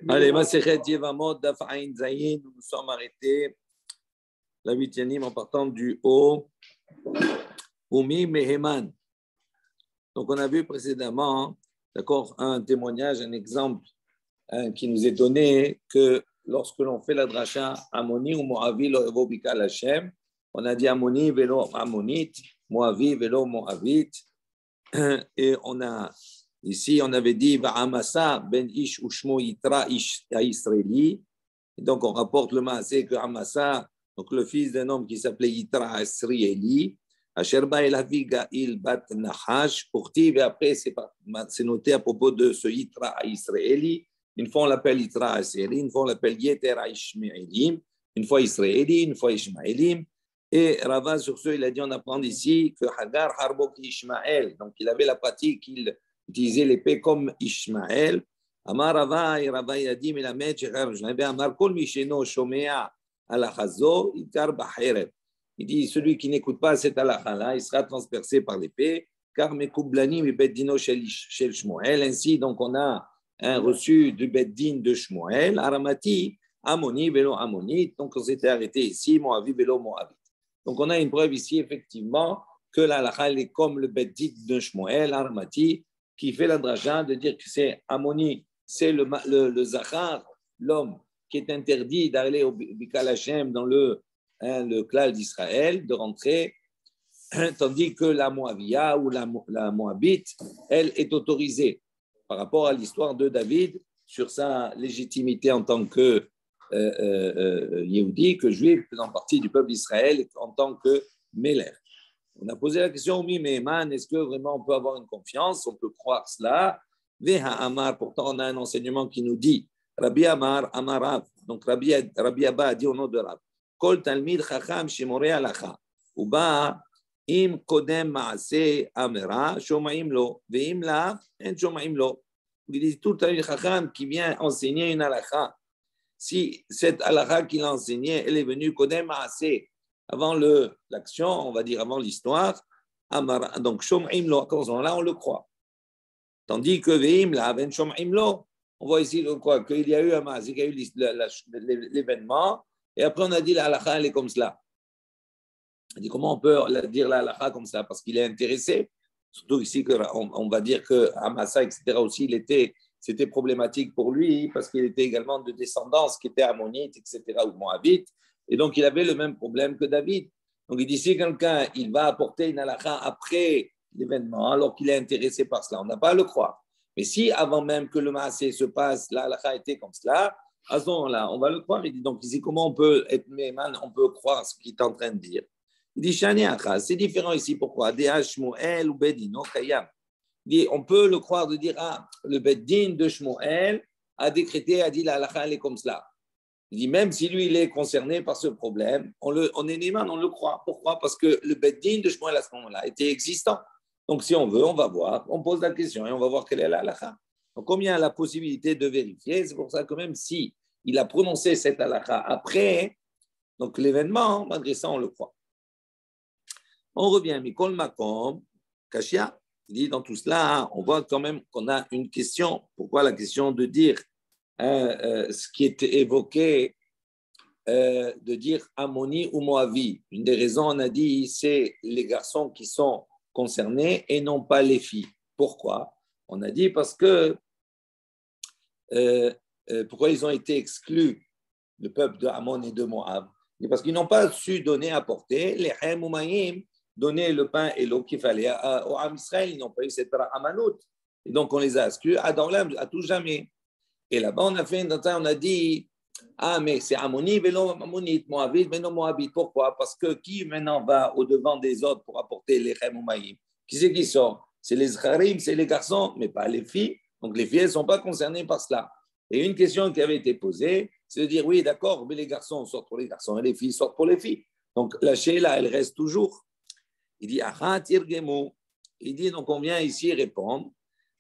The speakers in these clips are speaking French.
Allez, Masechet Yevamot, Daf Ain Zayin, nous nous sommes arrêtés la 8e en partant du haut, Umi Meheman. Donc, on a vu précédemment, d'accord, un témoignage, un exemple qui nous est donné que lorsque l'on fait la dracha Amoni ou Moavi lo evo bika Hashem, on a dit Amoni velo Amonit, Moavi velo Moavit, et on a ici, on avait dit Amasa ben Ish Ushmo Yitra Ish Israéli. Donc, on rapporte le maasé que Amasa, donc le fils d'un homme qui s'appelait Yitra Israéli, Asherba el Haviga il Bat Nahash, Urtiv, et après, c'est noté à propos de ce Yitra Israéli. Une fois, on l'appelle Yitra Israéli, une fois, on l'appelle Yetera Ishmaelim, une fois Israéli, une fois Ishmaelim. Et Rava, sur ce, il a dit, on apprend ici que Hagar Harbok Ishmael, donc il avait la pratique, il utilisait l'épée comme Ishmael. Amar Rava, et Rava il a dit, mais la maître, Amar Kol Misheno Shomea Alachazo, Itar Bahereb. Il dit, celui qui n'écoute pas cette halakha-là, il sera transpercé par l'épée, car Mekoublani, mi Beddino Shel Shmuel. Ainsi, donc, on a un reçu du Beddin de Shmuel, Aramati, Amoni, Velo Amonit. Donc, on s'était arrêté ici, Moavi, Velo Moavit. Donc, on a une preuve ici, effectivement, que la halakha est comme le Beddin de Shmuel, Aramati, qui fait la dracha de dire que c'est Amoni, c'est le Zachar, l'homme qui est interdit d'aller au Bikal Hashem dans le clan d'Israël, de rentrer, tandis que la Moavia ou la Moabite, elle est autorisée par rapport à l'histoire de David sur sa légitimité en tant que Yehudi, que juif, faisant partie du peuple d'Israël, en tant que Meler. On a posé la question, oui, mais man, est-ce que vraiment on peut avoir une confiance, on peut croire cela? Veha Amar, pourtant on a un enseignement qui nous dit, Rabbi Amar, Amarav, donc Rabbi Abba a dit au nom de Rav, Kol Talmid Chacham Shemore Alacha, Uba Im Kodem Maase Amera, Shomaim Lo, Veim La, En Shomaim Lo. Il dit tout Talmid Chacham qui vient enseigner une Alacha. Si cette halakha qu'il a enseignée, elle est venue Kodem Maase, avant l'action, on va dire avant l'histoire, donc Shom'im Lo, à ce moment-là, on le croit. Tandis que Veim La, Ben Shom'im Lo, on voit ici quoi, qu'il y a eu un Maase, qu'il y a eu l'événement, et après on a dit la halakha, elle est comme cela. On dit comment on peut dire la halakha comme ça? Parce qu'il est intéressé. Surtout ici, on va dire que Amasa, etc., aussi, c'était problématique pour lui parce qu'il était également de descendance qui était ammonite, etc., ou moabite. Et donc, il avait le même problème que David. Donc, il dit si quelqu'un il va apporter une halakha après l'événement, alors qu'il est intéressé par cela, on n'a pas à le croire. Mais si avant même que le maasé se passe, la halakha était comme cela, à ce moment-là, on va le croire. Il dit donc ici, comment on peut être méman, on peut croire ce qu'il est en train de dire. Il dit Shani Achaz, c'est différent ici. Pourquoi? Shmuel ou Bedino Kayam. Il dit on peut le croire de dire le Beddin de Shmuel a décrété, a dit la halakha elle est comme cela. Il dit même si lui il est concerné par ce problème, on est néman, on le croit. Pourquoi? Parce que le Beddin de Shmuel à ce moment-là était existant. Donc si on veut, on va voir, on pose la question et on va voir quelle est la halakha. Donc comme il y a la possibilité de vérifier, c'est pour ça que même si il a prononcé cette halakha après, donc l'événement, malgré ça on le croit. On revient, Mikol Makom, Kashia, il dit dans tout cela, on voit quand même qu'on a une question. Pourquoi la question de dire ce qui est évoqué, de dire Ammoni ou Moavi? Une des raisons, on a dit, c'est les garçons qui sont concernés et non pas les filles. Pourquoi? On a dit parce que, pourquoi ils ont été exclus, le peuple de Ammon et de Moab? Et parce qu'ils n'ont pas su donner, apporter les Hem ou Maïm, donner le pain et l'eau qu'il fallait au Ham Israël. Ils n'ont pas eu cette Amanout. Et donc, on les a exclus à tout jamais. Et là-bas, on a dit, mais c'est Ammoni, Vélo Ammonite, Moabite, mais non Moabite. Pourquoi? Parce que qui maintenant va au-devant des autres pour apporter les Hem ou Maïm? Qui c'est qui sort? C'est les Zcharim, c'est les garçons, mais pas les filles. Donc, les filles, elles ne sont pas concernées par cela. Et une question qui avait été posée, c'est de dire, oui, d'accord, mais les garçons sortent pour les garçons et les filles sortent pour les filles. Donc, la Sheila, elle reste toujours. Il dit, il dit, donc on vient ici répondre,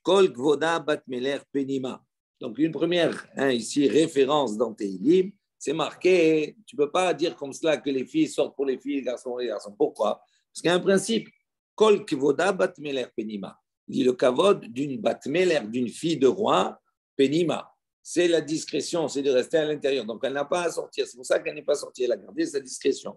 Kol Kvoda Bat Meler Penima. Donc, une première, ici, référence dans Tehillim, c'est marqué, tu ne peux pas dire comme cela que les filles sortent pour les filles, les garçons pour les garçons. Pourquoi? Parce qu'il y a un principe, Kol Kvoda Bat Meler Penima. Il dit le kavod d'une batmeler, d'une fille de roi, penima. C'est la discrétion, c'est de rester à l'intérieur. Donc, elle n'a pas à sortir. C'est pour ça qu'elle n'est pas sortie. Elle a gardé sa discrétion.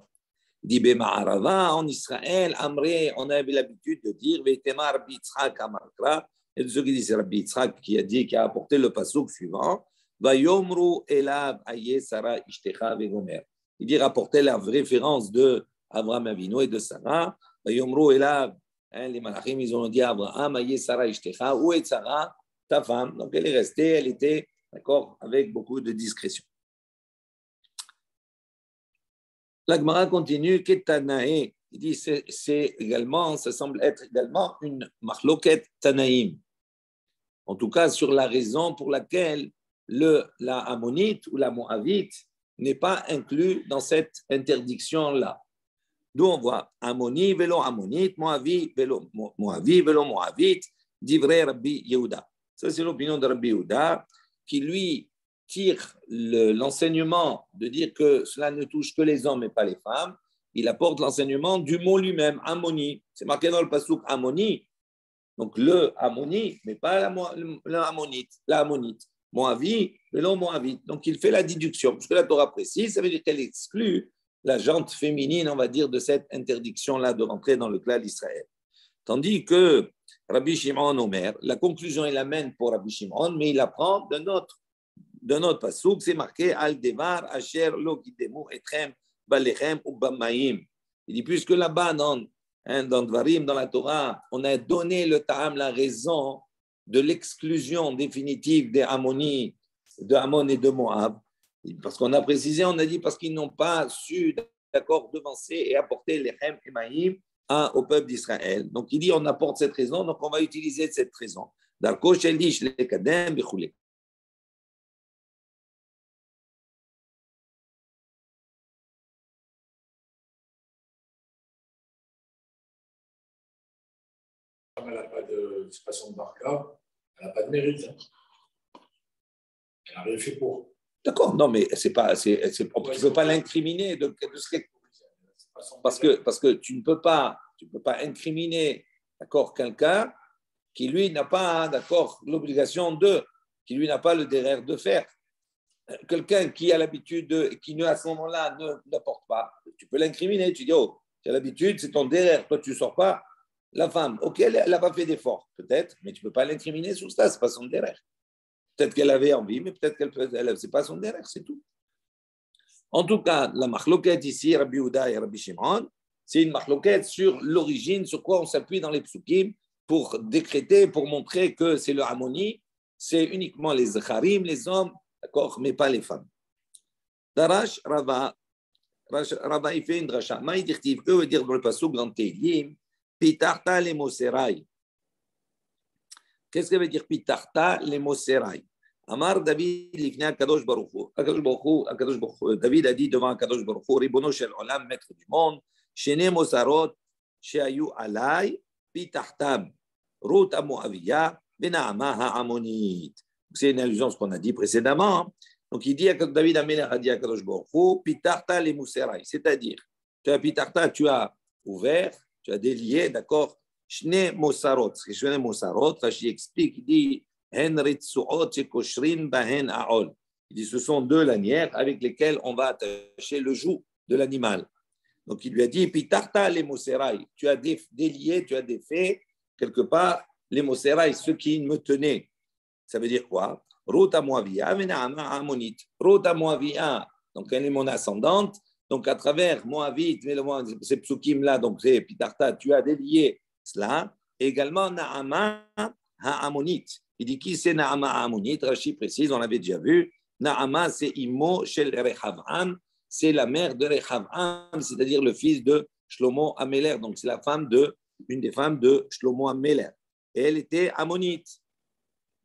Il dit, Bema'arava, en Israël, Amré, on avait l'habitude de dire, Veitema Rabbi Yitzhak Amarkra, et de ceux qui disent, c'est Rabbi Yitzhak qui a dit, qui a apporté le passouk suivant, Vayomru Elav Aye Sarah Ishtecha Vegomer. Il dit, rapporter la référence de Abraham Avinu et de Sarah, Vayomru Elav, les malachim, ils ont dit à Abraham, Aye Sarah Ishtecha, où est Sarah, ta femme? Donc, elle est restée, elle était, d'accord, avec beaucoup de discrétion. La Gemara continue, Ketanae, il dit c'est également, ça semble être également une machloket tanaïm. En tout cas, sur la raison pour laquelle la ammonite ou la moavite n'est pas inclus dans cette interdiction-là. D'où on voit ammoni, vélo ammonite, moavi, vélo moavite, divrei Rabbi Yehuda. Ça, c'est l'opinion de Rabbi Yehuda qui, lui, tire l'enseignement de dire que cela ne touche que les hommes et pas les femmes. Il apporte l'enseignement du mot lui-même, ammoni. C'est marqué dans le passouk ammoni. Donc le ammoni, mais pas l'ammonite, la ammonite. Moavi, mais non moavite. Donc il fait la déduction. Parce que la Torah précise, ça veut dire qu'elle exclut la jante féminine, on va dire, de cette interdiction-là de rentrer dans le clan d'Israël. Tandis que Rabbi Shimon Omer, la conclusion, il l'amène pour Rabbi Shimon, mais il apprend de notre passouk, c'est marqué Al Devar Asher Lo Kidemu Etrem Balechem ou Bamaim. Il dit, puisque là-bas, dans Dvarim, dans la Torah, on a donné le Ta'am, la raison de l'exclusion définitive des Ammonites, de Ammon et de Moab. Parce qu'on a précisé, on a dit parce qu'ils n'ont pas su, d'accord, devancer et apporter les Chem et Maïm au peuple d'Israël. Donc il dit, on apporte cette raison, donc on va utiliser cette raison. Darko Shelish le Kadem Bichoulé. Elle n'a pas de façon de barca, elle n'a pas de mérite. Elle n'a rien fait pour. D'accord, non, mais on ne peut pas l'incriminer parce que tu ne peux pas incriminer, d'accord, quelqu'un qui lui n'a pas, d'accord, l'obligation qui lui n'a pas le devoir de faire. Quelqu'un qui a l'habitude, qui à ce moment-là n'apporte pas, tu peux l'incriminer. Tu dis, oh, tu as l'habitude, c'est ton devoir, toi tu ne sors pas. La femme, ok, elle n'a pas fait d'effort, peut-être, mais tu ne peux pas l'incriminer sur ça, ce n'est pas son devoir. Peut-être qu'elle avait envie, mais peut-être qu'elle c'est pas son devoir, c'est tout. En tout cas, la machloket ici, Rabbi Yehuda et Rabbi Shimon, c'est une machloket sur l'origine, sur quoi on s'appuie dans les psukim pour décréter, pour montrer que c'est le Ammoni, c'est uniquement les Zacharim, les hommes, d'accord, mais pas les femmes. Darash Rava, il fait une drasha. Maïdirtiv, eux veut dire dans le pasuk dans Tehillim, Pitarta le Moserai. Qu'est-ce que veut dire Pitarta le Moserai? Amar David l'ifnei Akadosh Baruch Hu. David a dit devant Akadosh Baruch Hu, Ribono shel Olam, maître du monde, Shene Mosarot, Sheayu Alai, Pitartam, Ruth Moavia, Benaama Ha'amonit. C'est une allusion à ce qu'on a dit précédemment. Donc il dit, David Amelech a dit à Akadosh Baruch Hu, Pitarta le Moserai, c'est-à-dire, tu as Pitarta, tu as ouvert, tu as délié, d'accord, Shne Mosarot, ce que Shne Mosarot, Rashi explique, il dit, Hen Ritsuot Shekoshrin Bahen Aol. Il dit, ce sont deux lanières avec lesquelles on va attacher le joug de l'animal. Donc il lui a dit, Pitarta les Moserai, tu as délié, tu as défait, quelque part, les Moserai, ceux qui me tenaient. Ça veut dire quoi? Rota Moavia, Venaama Amonit. Rota Moavia, donc elle est mon ascendante. Donc, à travers Moavite, ces psukim-là, donc c'est Pitarta, tu as délié cela. Et également, Naama Ha'amonite. Il dit qui c'est Naama Ha'amonite? Rashi précise, on l'avait déjà vu. Naama, c'est Imo Shel Rechavam, c'est la mère de Rechavam, c'est-à-dire le fils de Shlomo Améler. Donc, c'est une des femmes de Shlomo Améler. Et elle était Ammonite.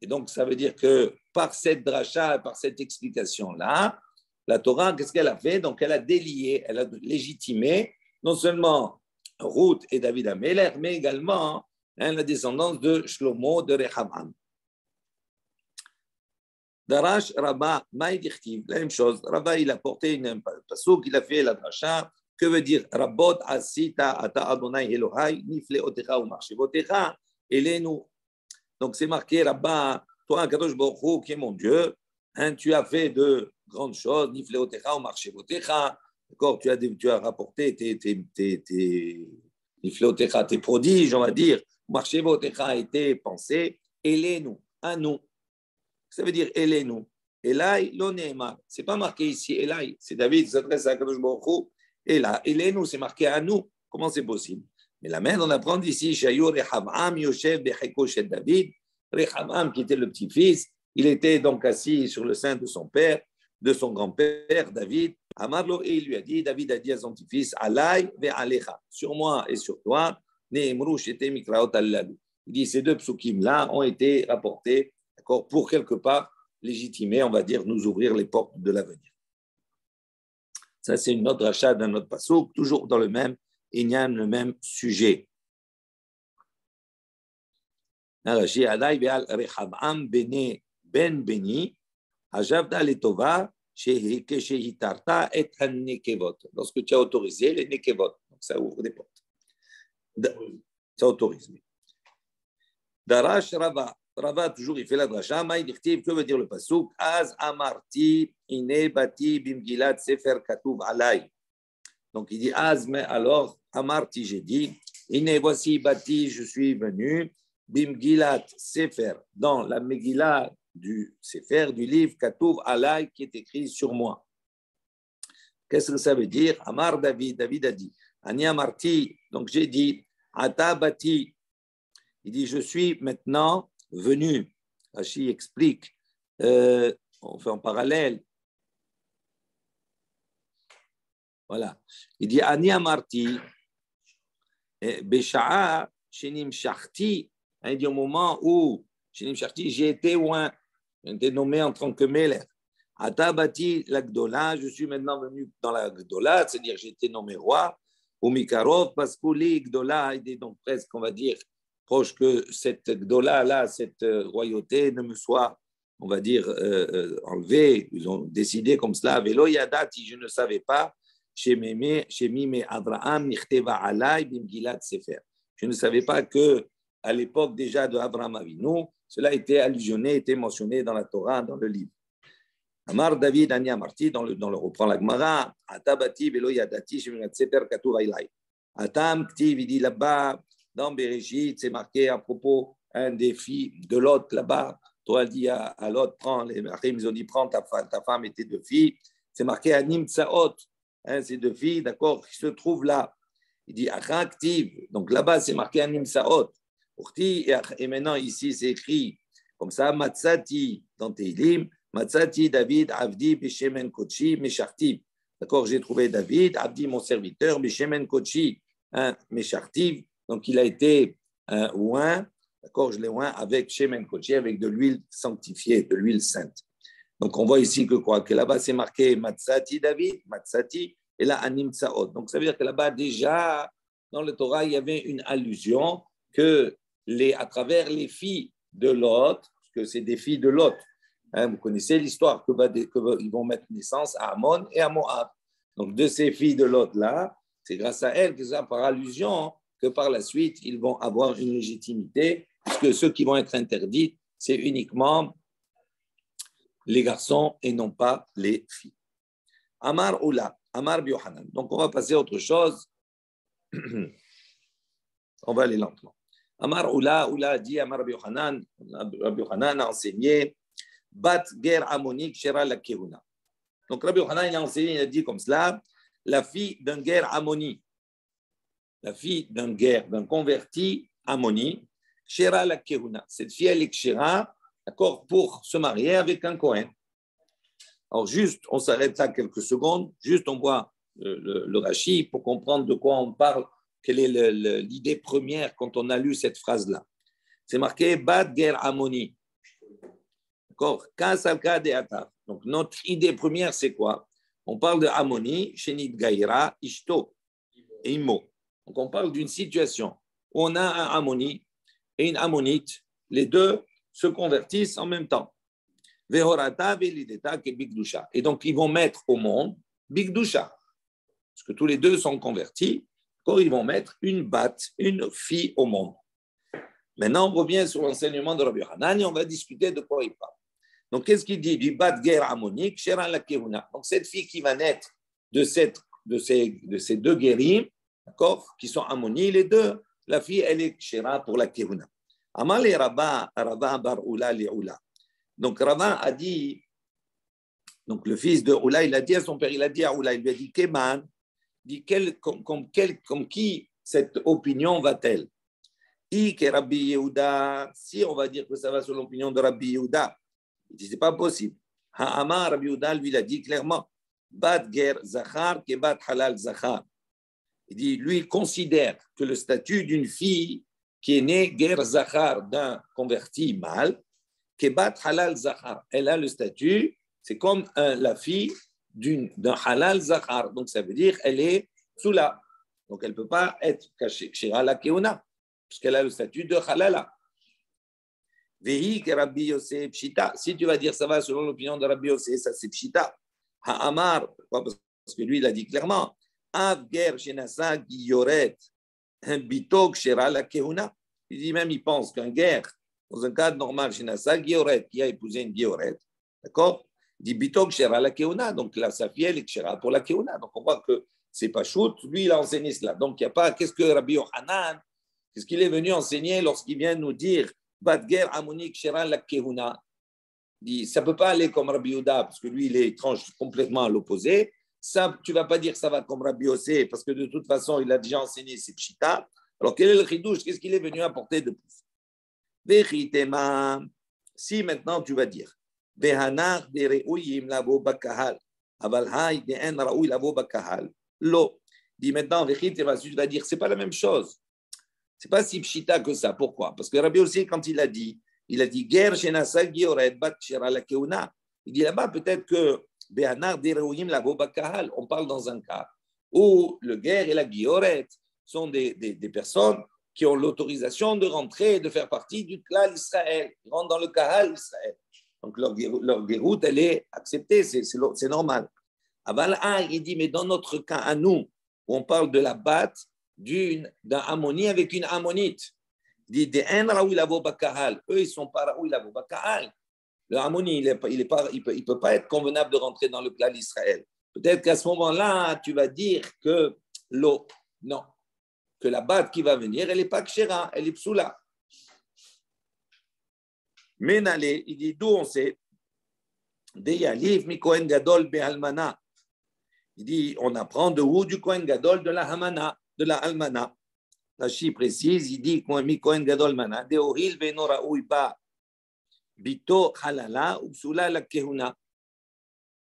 Et donc, ça veut dire que par cette dracha, par cette explication-là, la Torah, qu'est-ce qu'elle a fait? Donc, elle a délié, elle a légitimé non seulement Ruth et David Améler, mais également la descendance de Shlomo de Rechavam. Darash Rabba Maïdirtiv, la même chose. Rabba, il a porté une passouk, il a fait la dracha. Que veut dire Rabbot Asita Ata Adonai Elohai Nifle Otecha ou Marchevotecha Elenu Donc c'est marqué là-bas, toi, Kadosh Baruch Hu, qui est mon Dieu, hein, tu as fait de grandes choses, Nifleotecha ou Marchevotecha, d'accord, tu as rapporté Nifleotecha, tes prodiges, on va dire, Marchevotecha et tes pensées, Elenu, à nous. Ça veut dire Elenu. Elai, l'onema. Ce n'est pas marqué ici Elai, c'est David qui s'adresse à Kadosh Baruch Hu. Et là, Elenu, c'est marqué à nous. Comment c'est possible? Mais la même, on apprend d'ici, Shayour Rehavam Yoshev Becheko Shel David. Rehavam, qui était le petit-fils, il était donc assis sur le sein de son père, de son grand-père, David. Amarlo, et il lui a dit, David a dit à son petit-fils, Alai ve Alecha, sur moi et sur toi, Nehemru Shete Mikraot Allalu. Il dit, ces deux psukim-là ont été rapportés, d'accord, pour quelque part légitimer, on va dire, nous ouvrir les portes de l'avenir. Ça, c'est une autre rachat d'un autre passouk, toujours dans le même inyan, le même sujet. Rashi alay ve'al Rehavam bene ben beni hajavda letova shehitarta et hanekevot. Lorsque tu as autorisé les nekevot, donc ça ouvre des portes. Ça autorise. Darash Rava. Rava, toujours, il fait la dracha. Maïdiktiv, que veut dire le pasuk? Az amarti ine bati bimgilat sefer katuv alay. Donc il dit Az, mais alors, amarti, j'ai dit, ine voici bati, je suis venu, bimgilat sefer, dans la Megillah du sefer, du livre katuv alay, qui est écrit sur moi. Qu'est-ce que ça veut dire? Amar David, David a dit, Ani amarti, donc j'ai dit, ata bati, il dit, je suis maintenant venu. Rashi explique, on fait en parallèle. Voilà. Il dit Ani amarti, Besha'a, Shenim Shachti. Il dit au moment où Shenim Shachti, j'ai été loin, j'ai été nommé en tant que Melech. Atabati l'Agdola, je suis maintenant venu dans la Gdola, c'est-à-dire j'ai été nommé roi. Au Mikarov, parce que l'Igdola, il est donc presque, on va dire, proche que cette Gdola-là, cette royauté ne me soit, on va dire, enlevée. Ils ont décidé comme cela. Velo yadati, je ne savais pas. Chez Mime Abraham, Nichteva Alay, Bimgilat Sefer. Je ne savais pas que à l'époque déjà de Abraham Avinu, cela était allusionné, était mentionné dans la Torah, dans le livre. Amar David Ani Amarti, dans le reprend la Gemara, Atabati Velo yadati, Shemirat Sefer Katuv Ailay. Atam Ktiv, il dit là-bas, dans Bereshit, c'est marqué à propos des filles de Lot là-bas. Toi, dit à Lot, les Achim, ils ont dit, prends ta femme et tes deux filles. C'est marqué à Nimtsaot, ces deux filles, d'accord, qui se trouvent là. Il dit Achaktiv, donc là-bas, c'est marqué à Nimtsaot. Et maintenant, ici, c'est écrit comme ça, Matsati, dans Teilim, Matsati David, Avdi, Beshemen Kochi, Meshartiv. D'accord, j'ai trouvé David, Avdi, mon serviteur, Beshemen Kochi, Meshartiv. Donc, il a été oint, d'accord, je l'ai oint avec Shemen Kochi, avec de l'huile sanctifiée, de l'huile sainte. Donc, on voit ici que quoi? Que là-bas, c'est marqué Matsati David, Matsati, et là, Anim Tsaot. Donc, ça veut dire que là-bas, déjà, dans le Torah, il y avait une allusion que à travers les filles de Lot, parce que c'est des filles de Lot, vous connaissez l'histoire, qu'ils vont mettre naissance à Ammon et à Moab. Donc, de ces filles de Lot-là, c'est grâce à elles que ça, par allusion, que par la suite, ils vont avoir une légitimité, puisque ceux qui vont être interdits, c'est uniquement les garçons et non pas les filles. Amar Oula, Amar Biohanan. Donc, on va passer à autre chose. On va aller lentement. Amar Oula, Oula dit, Amar Biohanan, Rabbi Yohanan a enseigné, Bat Ger Amonik Shera la Kehuna. Donc, Rabbi Yohanan, il a enseigné, il a dit comme cela, la fille d'un Ger Amoni, la fille d'un guerre, d'un converti Ammoni, Shera la Kehuna. Cette fille, elle est Shera, d'accord, pour se marier avec un Kohen. Alors, juste, on s'arrête là quelques secondes, juste on voit le Rashi pour comprendre de quoi on parle, quelle est l'idée première quand on a lu cette phrase-là. C'est marqué Bad Ger Ammoni. D'accord, Kasalka de Atar. Donc, notre idée première, c'est quoi? On parle de Ammoni, Shenit Gaïra, Ishto, et Imo. Donc, on parle d'une situation où on a un Ammoni et une Ammonite. Les deux se convertissent en même temps. Vehorata, Velideta, et Bigdusha. Et donc, ils vont mettre au monde Bigdusha. Parce que tous les deux sont convertis. Quand ils vont mettre une batte, une fille au monde. Maintenant, on revient sur l'enseignement de Rabbi Hanan et on va discuter de quoi il parle. Donc, qu'est-ce qu'il dit? Du bat guerre ammonique, Shera la Kehuna. Donc, cette fille qui va naître de ces deux guérim, d'accord, qui sont ammoniques, les deux, la fille, elle est Shera pour la Kehuna. Amal et Rava bar Oula li Oula. Donc, Rava a dit, donc le fils de Oula, il a dit à son père, il a dit à Oula, il lui a dit, Keman, dit, comme qui cette opinion va-t-elle? Rabbi Yehuda, si on va dire que ça va sur l'opinion de Rabbi Yehuda, il dit, c'est pas possible. Ha'amar, Rabbi Yehuda, lui, il a dit clairement, Bat ger zachar ke bat halal zachar. Il dit, lui, il considère que le statut d'une fille qui est née ger zachar d'un converti mâle, ke bat halal zachar, elle a le statut, c'est comme la fille d'un halal zachar. Donc, ça veut dire elle est soula. Donc, elle ne peut pas être cachée chez la keuna, puisqu'elle a le statut de halala. Vehi que Rabbi Yosef pshita. Si tu vas dire ça va selon l'opinion de Rabbi Yosef, ça c'est pshita. Ha'amar, parce que lui il a dit clairement, Av ger shenasa giyoret bitok shera la keuna. Il dit même, il pense qu'un guerre, dans un cadre normal, shenasa giyoret, qui a épousé une giyoret, d'accord? Il dit bitok shera la keuna, donc là sa fille elle est shera pour la keuna. Donc on voit que c'est pas shoot, lui il a enseigné cela. Donc il n'y a pas, qu'est-ce que Rabbi Yohanan, qu'est-ce qu'il est venu enseigner lorsqu'il vient nous dire Badger Amonik Shera la Kehuna? Il dit, ça ne peut pas aller comme Rabbi Yehuda, parce que lui, il est tranche complètement à l'opposé. Ça, tu ne vas pas dire que ça va comme Rabbi Yossé, parce que de toute façon, il a déjà enseigné ses pshita. Alors, quel est le chidouche? Qu'est-ce qu'il est venu apporter de plus? Vechitema, si maintenant tu vas dire, Behanar de Re'uyim lavo bakahal, Aval hay de en Raoui lavo bakahal, lo. Dit maintenant, Vechitema, si tu vas dire, ce n'est pas la même chose. Ce n'est pas si pshita que ça. Pourquoi? Parce que Rabbi aussi, quand il a dit, Ger shenasa gioret bat shera la keuna. Il dit là-bas, peut-être que Behanar dereuyim la bakahal. On parle dans un cas où le ger et la gioret sont des personnes qui ont l'autorisation de rentrer et de faire partie du clan Israël. Ils rentrent dans le kahal Israël. Donc leur guéroute, elle est acceptée, c'est normal. Aval il dit, mais dans notre cas à nous, où on parle de la bat, d'un ammoni avec une ammonite. Il dit, eux, ils sont pas raoui lavo bakahal. Le ammoni, il peut pas être convenable de rentrer dans le clan d'Israël. Peut-être qu'à ce moment-là, tu vas dire que l'eau, non, que la batte qui va venir, elle n'est pas kshera, elle est psoula. Menale, il dit, d'où on sait, deyalif mi kohen gadol behalmana. Il dit, on apprend de où? Du kohen gadol de la hamana. De la almana. Rashi précise, il dit mi kohen gadol mana de oril veno raoui ba bito halala ou psula la kehuna.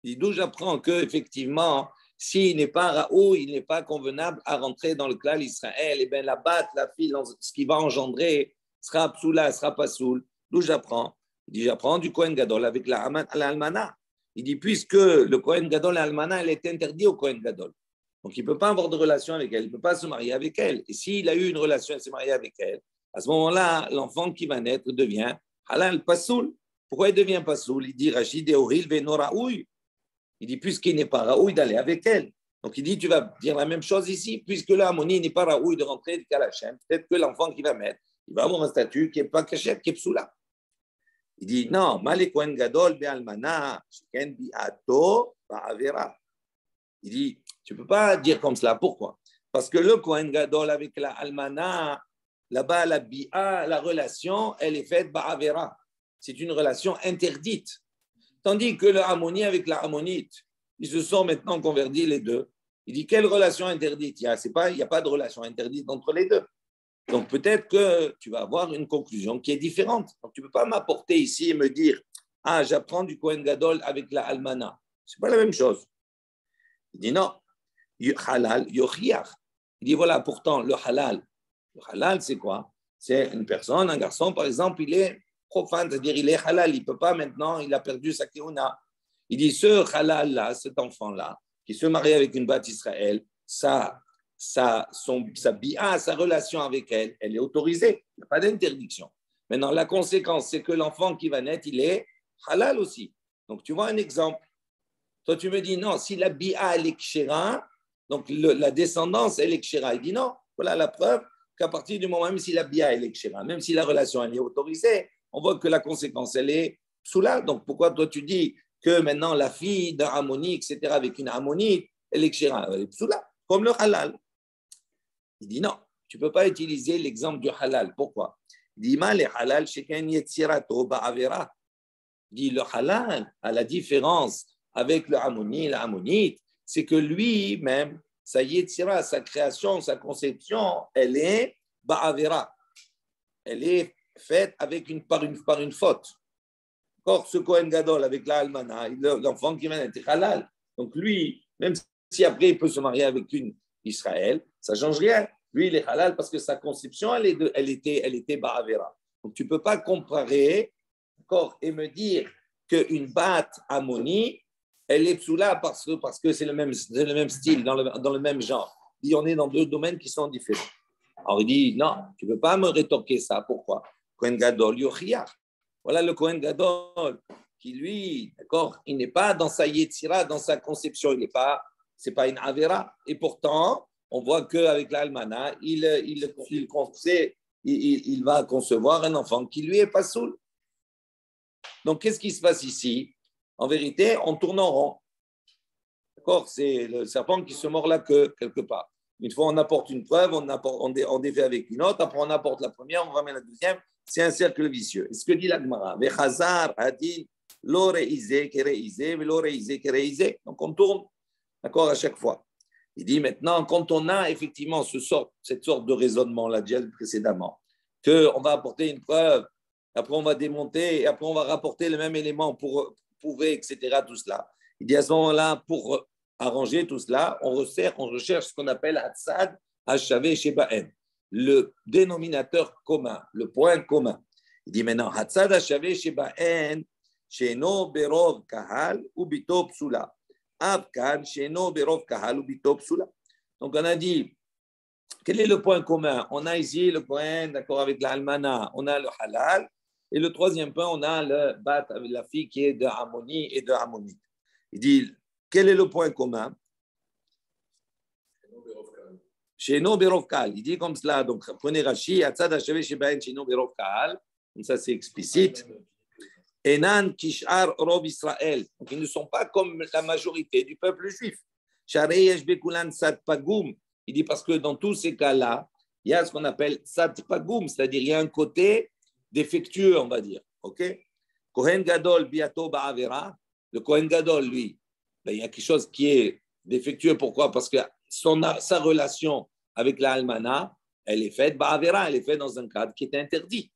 Il dit d'où j'apprends que effectivement, s'il n'est pas raoui, il n'est pas convenable à rentrer dans le clan d'Israël, et bien la batte, la fille, ce qui va engendrer sera psula, sera pas soul. D'où j'apprends? Il dit j'apprends du kohen gadol avec la almana. Il dit puisque le kohen gadol et l'almana, elle est interdite au kohen gadol. Donc, il ne peut pas avoir de relation avec elle, il ne peut pas se marier avec elle. Et s'il a eu une relation, il s'est marié avec elle, à ce moment-là, l'enfant qui va naître devient halal pasoul. Pourquoi il devient pasoul? Il dit Rachid et Oril veno raoui. Il dit puisqu'il n'est pas raoui d'aller avec elle. Donc, il dit tu vas dire la même chose ici, puisque l'harmonie n'est pas raoui de rentrer du kalachem. Peut-être que l'enfant qui va mettre, il va avoir un statut qui n'est pas caché, qui est psoula. Il dit non, malé kohen gadol be'almana, sheken bi'ato ba'avera. Il dit, tu ne peux pas dire comme cela. Pourquoi? Parce que le Kohen Gadol avec la Almana, là-bas, la Bi'a, la relation, elle est faite ba'avera. C'est une relation interdite. Tandis que le Hammoni avec la Hammonite, ils se sont maintenant convertis les deux. Il dit, quelle relation interdite? Il n'y a pas de relation interdite entre les deux. Donc peut-être que tu vas avoir une conclusion qui est différente. Donc tu ne peux pas m'apporter ici et me dire, ah, j'apprends du Kohen Gadol avec la Almana. Ce n'est pas la même chose. Il dit non, halal, yochiach. Il dit voilà, pourtant, le halal, c'est quoi? C'est une personne, un garçon, par exemple, il est profane, c'est-à-dire il est halal, il ne peut pas maintenant, il a perdu sa keuna. Il dit ce halal-là, cet enfant-là, qui se marie avec une batte Israël, sa bi'a, sa relation avec elle, elle est autorisée, il n'y a pas d'interdiction. Maintenant, la conséquence, c'est que l'enfant qui va naître, il est halal aussi. Donc, tu vois un exemple. Toi, tu me dis, non, si la bi'a, elle est kshera, donc la descendance, elle est kshera. Il dit, non, voilà la preuve qu'à partir du moment, même si la bia elle est kshera, même si la relation elle est autorisée, on voit que la conséquence elle est psoula. Donc pourquoi toi tu dis que maintenant la fille d'un ammoni, etc., avec une ammonite, elle est kshera, elle est psoula, comme le halal. Il dit non, tu ne peux pas utiliser l'exemple du halal. Pourquoi? Il dit mal le halal, sheken yetzirato ba'avera. Il dit le halal, à la différence avec le ammoni, l'ammonite, c'est que lui-même, sa yetzira, sa création, sa conception, elle est ba'avera. Elle est faite par une faute. Or, ce Kohen Gadol avec la almana, l'enfant qui vient d'être halal. Donc lui, même si après il peut se marier avec une Israël, ça ne change rien. Lui, il est halal parce que sa conception, elle était ba'avera. Donc tu ne peux pas comparer, d'accord, et me dire qu'une batte ammoni, elle est psoula parce que c'est le même style, dans le même genre. Il dit, on est dans deux domaines qui sont différents. Alors il dit, non, tu ne peux pas me rétorquer ça. Pourquoi? Kohen Gadol, Yochiach. Voilà le Kohen Gadol qui, lui, d'accord, il n'est pas dans sa yetzira, dans sa conception, c'est pas une avera. Et pourtant, on voit qu'avec l'almana, il va concevoir un enfant qui lui est pas soul. Donc, qu'est-ce qui se passe ici? En vérité, on tourne en rond. D'accord? C'est le serpent qui se mord la queue, quelque part. Une fois, on apporte une preuve, on défait avec une autre, après on apporte la première, on ramène la deuxième. C'est un cercle vicieux. Et ce que dit la Gemara, Vechazar, Hadin, lo reizé, kereizé, lo reizé, kereizé. Donc, on tourne, d'accord, à chaque fois. Il dit maintenant, quand on a effectivement cette sorte de raisonnement, l'a dit précédemment, qu'on va apporter une preuve, après on va démonter, et après on va rapporter le même élément pour prouver, etc., tout cela. Il dit à ce moment-là, pour arranger tout cela, on recherche ce qu'on appelle Hatzad Hashavé Shebaen, le dénominateur commun, le point commun. Il dit maintenant, Hatzad Hashavé Shebaen, Sheno Berov Kahal ou Bito Psula. Avkan, Sheno Berov Kahal ou Bito Psula. Donc on a dit, quel est le point commun? On a ici le point, d'accord, avec l'almana, on a le halal, et le troisième point, on a le bat avec la fille qui est de Ammoni et de Ammonite. Il dit, quel est le point commun? Sheno Berov Kahal. Il dit comme cela, donc prenez Rashi, Atzad Hashavé Shebaen Sheno Berov Kahal, comme ça c'est explicite. Enan Kishar Rov Israël. Donc ils ne sont pas comme la majorité du peuple juif. Sharei Yesh Bekulan Sat Pagum. Il dit parce que dans tous ces cas-là, il y a ce qu'on appelle Sat Pagum, c'est-à-dire il y a un côté défectueux, on va dire. Ok? Kohen Gadol Biato Ba'avera. Le Kohen Gadol, lui, ben, il y a quelque chose qui est défectueux. Pourquoi? Parce que sa relation avec la almana, elle est faite Ba'avera, elle est faite dans un cadre qui est interdit.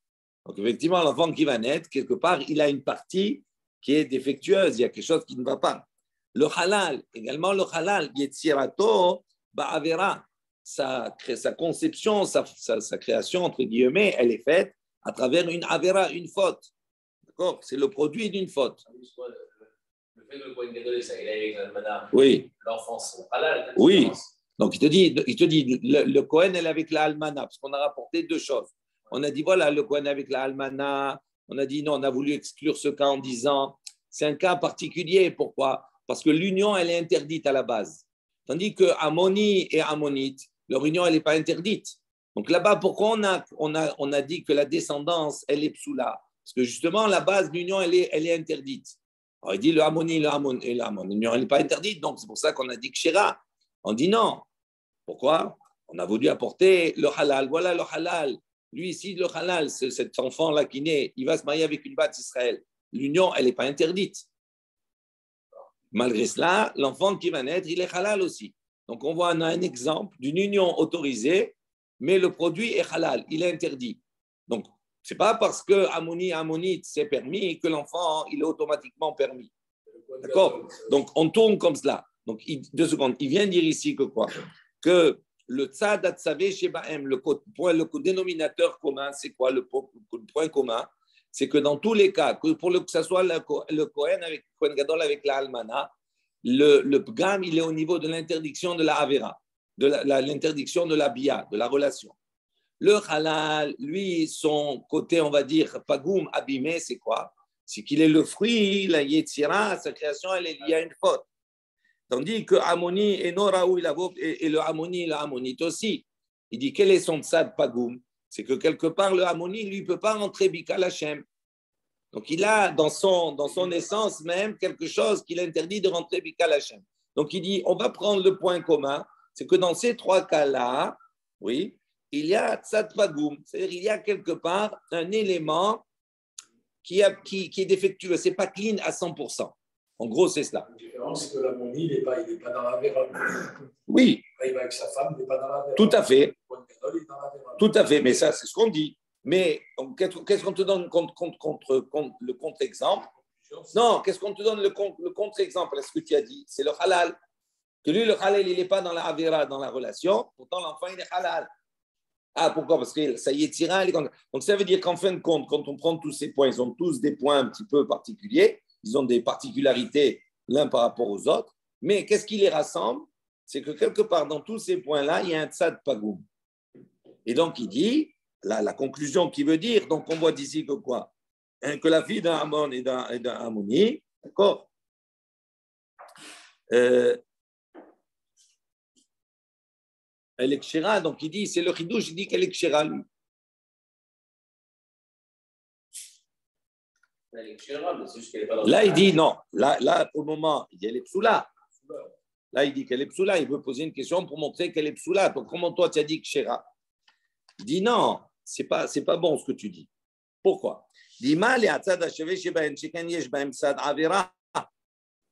Donc, effectivement, l'enfant qui va naître, quelque part, il a une partie qui est défectueuse. Il y a quelque chose qui ne va pas. Le halal, également le halal, Yetzirato Ba'avera, sa conception, sa création, entre guillemets, elle est faite à travers une avera, une faute. D'accord? C'est le produit d'une faute. Le fait que le Kohen Gadol il est avec l'almana, oui. L'enfant, c'est halal. Oui. Donc, il te dit le Kohen, elle est avec la almana, parce qu'on a rapporté deux choses. On a dit, voilà, le Kohen avec la almana. On a dit, non, on a voulu exclure ce cas en disant, c'est un cas particulier. Pourquoi? Parce que l'union, elle est interdite à la base. Tandis que Ammoni et Ammonite, leur union, elle n'est pas interdite. Donc là-bas, pourquoi on a dit que la descendance, elle est psoula? Parce que justement, la base de l'union, elle est interdite. Alors, il dit, le Ammoni et l'union, elle n'est pas interdite. Donc, c'est pour ça qu'on a dit Kshera. On dit non. Pourquoi? On a voulu apporter le halal. Voilà le halal. Lui ici, le halal, c'est cet enfant-là qui naît, il va se marier avec une batte Israël. L'union, elle n'est pas interdite. Malgré cela, l'enfant qui va naître, il est halal aussi. Donc, on voit un exemple d'une union autorisée, mais le produit est halal, il est interdit. Donc, ce n'est pas parce que Ammonite, c'est permis que l'enfant, il est automatiquement permis. D'accord? Donc, on tourne comme cela. Donc, 2 secondes. Il vient dire ici que quoi? Que le tzad atzavé shebaem, le dénominateur commun, c'est quoi le point commun? C'est que dans tous les cas, que ce soit le Kohen avec Kohen Gadol avec la almana, le pgam, il est au niveau de l'interdiction de la avera, de l'interdiction de la bia, de la relation. Le halal, lui, son côté, on va dire, pagoum, abîmé, c'est quoi? C'est qu'il est le fruit, la yetzira, sa création, elle est liée à une faute. Tandis que Ammoni et Noraou, et le Ammoni, la Ammonite aussi, Il dit, quel est son tzad pagoum? C'est que quelque part, le Hamoni, lui, ne peut pas rentrer Bikal Hashem. Donc, il a dans son essence même quelque chose qui l'interdit de rentrer Bikal Hashem. Donc, il dit, on va prendre le point commun, c'est que dans ces trois cas-là, oui, il y a tzad pagoum, c'est-à-dire il y a quelque part un élément qui est défectueux, ce n'est pas clean à 100%. En gros, c'est cela. La différence, c'est que l'Hamoni, il n'est pas dans la Vera. Oui. Quand il va avec sa femme, il n'est pas dans la Vera. Tout à fait. Il est dans la Vera. Tout à fait, mais ça, c'est ce qu'on dit. Mais qu'est-ce qu'on te donne contre le contre-exemple? Non, qu'est-ce qu'on te donne le contre-exemple? Est-ce que tu as dit? C'est le halal. Que lui, le halal, il n'est pas dans la avera, dans la relation. Pourtant, l'enfant, il est halal. Ah, pourquoi? Parce que ça y est, tira. Donc, ça veut dire qu'en fin de compte, quand on prend tous ces points, ils ont tous des points un petit peu particuliers. Ils ont des particularités l'un par rapport aux autres. Mais qu'est-ce qui les rassemble? C'est que quelque part, dans tous ces points-là, il y a un tzad pagoum. Et donc, il dit, la conclusion qui veut dire, donc on voit d'ici que quoi? Que la fille d'un Amon et d'un Ammoni, d'accord? Elle est kshira, donc il dit, c'est le chidouche, il dit qu'elle est kshira, lui. Là, il dit non. Là, au moment, il dit elle est psoula. Là, il dit qu'elle est psoula. Il veut poser une question pour montrer qu'elle est psoula. Donc, comment toi, tu as dit kshira? Il dit non, c'est pas bon ce que tu dis. Pourquoi? Il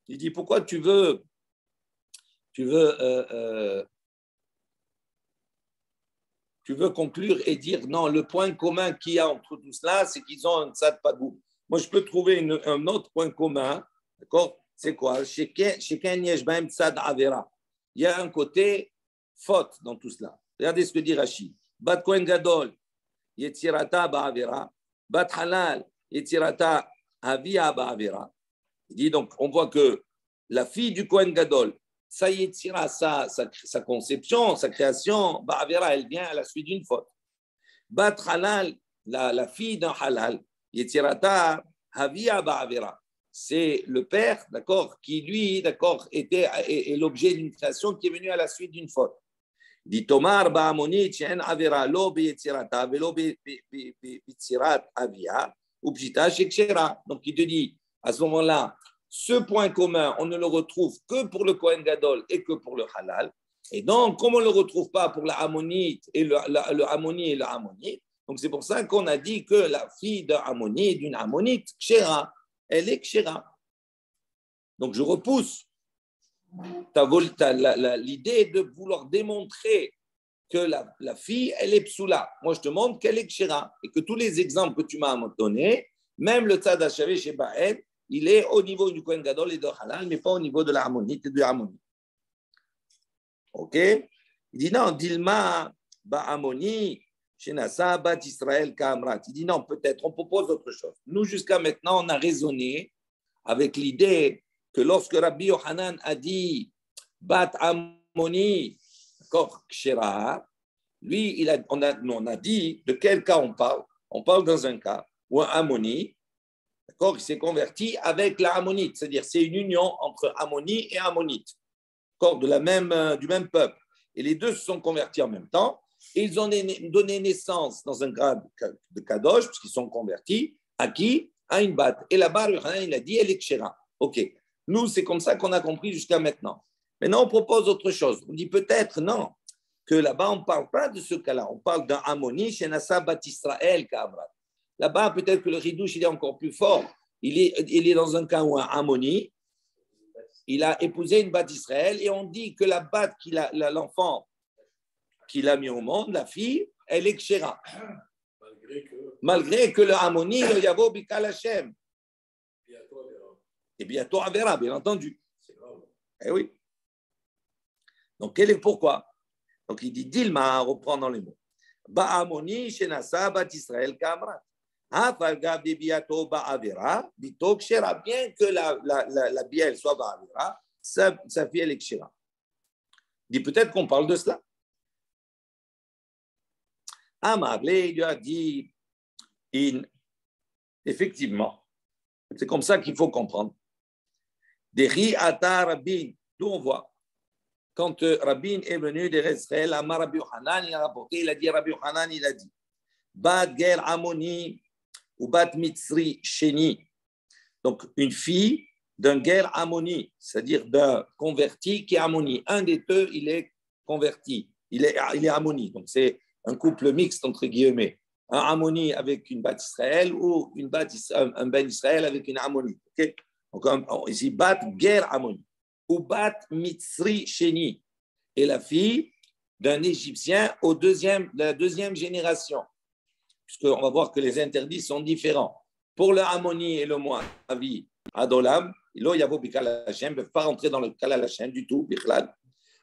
dit pourquoi tu veux conclure et dire non, le point commun qu'il y a entre tout cela, c'est qu'ils ont un tzad pagoum. Moi, je peux trouver un autre point commun, d'accord? C'est quoi? Il y a un côté faute dans tout cela. Regardez ce que dit Rashi. Bat Kohen Gadol, Yetzirata Ba'avera. Bat Halal, Yetzirata Avia Ba'avera. Il dit donc, on voit que la fille du Kohen Gadol, sa Yetzira, sa conception, sa création, Ba'avera, elle vient à la suite d'une faute. Bat Halal, la fille d'un Halal, Yetzirata Havia Ba'avera. C'est le père, d'accord, qui lui, d'accord, est l'objet d'une création qui est venue à la suite d'une faute. Dit Tomar Ba'amoni Chen Avera lo Yetzirata velo Yetsirat Avia ou Pshita Shekshera. Donc il te dit à ce moment-là, ce point commun, on ne le retrouve que pour le Kohen Gadol et que pour le Halal. Et donc, comme on ne le retrouve pas pour la Ammonite et le Ammoni et le Ammonite, donc c'est pour ça qu'on a dit que la fille d'un Ammoni et d'une Ammonite, Kshera, elle est Kshera. Donc je repousse l'idée de vouloir démontrer que la fille, elle est psoula. Moi, je te montre qu'elle est Kshera. Et que tous les exemples que tu m'as donnés, même le tzad hachavé chez Ba'el, il est au niveau du Kohen Gadol et de Halal, mais pas au niveau de la Ammonite et de Ammoni. Ok? Il dit non, Dilma Ba'amoni, Shenasa Bat Israël Kamrat. Il dit non, peut-être, on propose autre chose. Nous, jusqu'à maintenant, on a raisonné avec l'idée que lorsque Rabbi Yohanan a dit Bat Ammoni, d'accord, Kshera, lui, on a dit de quel cas on parle. On parle dans un cas où un Ammoni, d'accord, il s'est converti avec la Ammonite, c'est-à-dire c'est une union entre Ammoni et Ammonite, d'accord, du même peuple. Et les deux se sont convertis en même temps. Et ils ont donné naissance dans un grade de Kadosh, puisqu'ils sont convertis, à qui? À une batte. Et là-bas, il a dit, elle est Kshera. OK. Nous, c'est comme ça qu'on a compris jusqu'à maintenant. Maintenant, on propose autre chose. On dit peut-être, non, que là-bas, on ne parle pas de ce cas-là. On parle d'un Ammoni, Shenasa Bat Israël Kamrat. Là-bas, peut-être que le Ridouche, il est encore plus fort. Il est dans un cas où un Ammoni, il a épousé une batte d'Israël et on dit que la batte l'enfant qu'il a mis au monde, la fille, elle est Kshera. Malgré que le Ammoni, le Yavo Bikal Hashem. Et bientôt Avera, bien entendu. Eh oui. Donc, pourquoi? Donc, il dit Dilma, reprenant les mots. Ba'amoni, Shenasa, Bat Israël, Kamrat. Bien que la bielle soit Ba'avera, sa fille, elle est Kshera. Il dit peut-être qu'on parle de cela. Amarle, il lui a dit, effectivement, c'est comme ça qu'il faut comprendre. Des ri atar bin, d'où on voit, quand Rabbi est venu d'Israël, Amar Rabbi Yochanan, il a rapporté, il a dit, Rabbi Yochanan, il a dit, Bat Ger Amoni ou Bat Mitzri Sheni. Donc, une fille d'un Ger Amoni, c'est-à-dire d'un converti qui est Amoni. Un des deux, il est converti, il est Amoni. Donc, c'est un couple mixte, entre guillemets. Un Amoni avec une Bat Israël ou un Ben Israël avec une Amoni. Okay? Donc, ici, Bat Ger Amoni ou Bat Mitzri Sheni. Et la fille d'un Égyptien de la deuxième génération. Puisqu'on va voir que les interdits sont différents. Pour le Amoni et le Moavi, Adolam, là, il y a Bikal Hashem, ne peuvent pas rentrer dans le Kal Hashem du tout, Bichlal.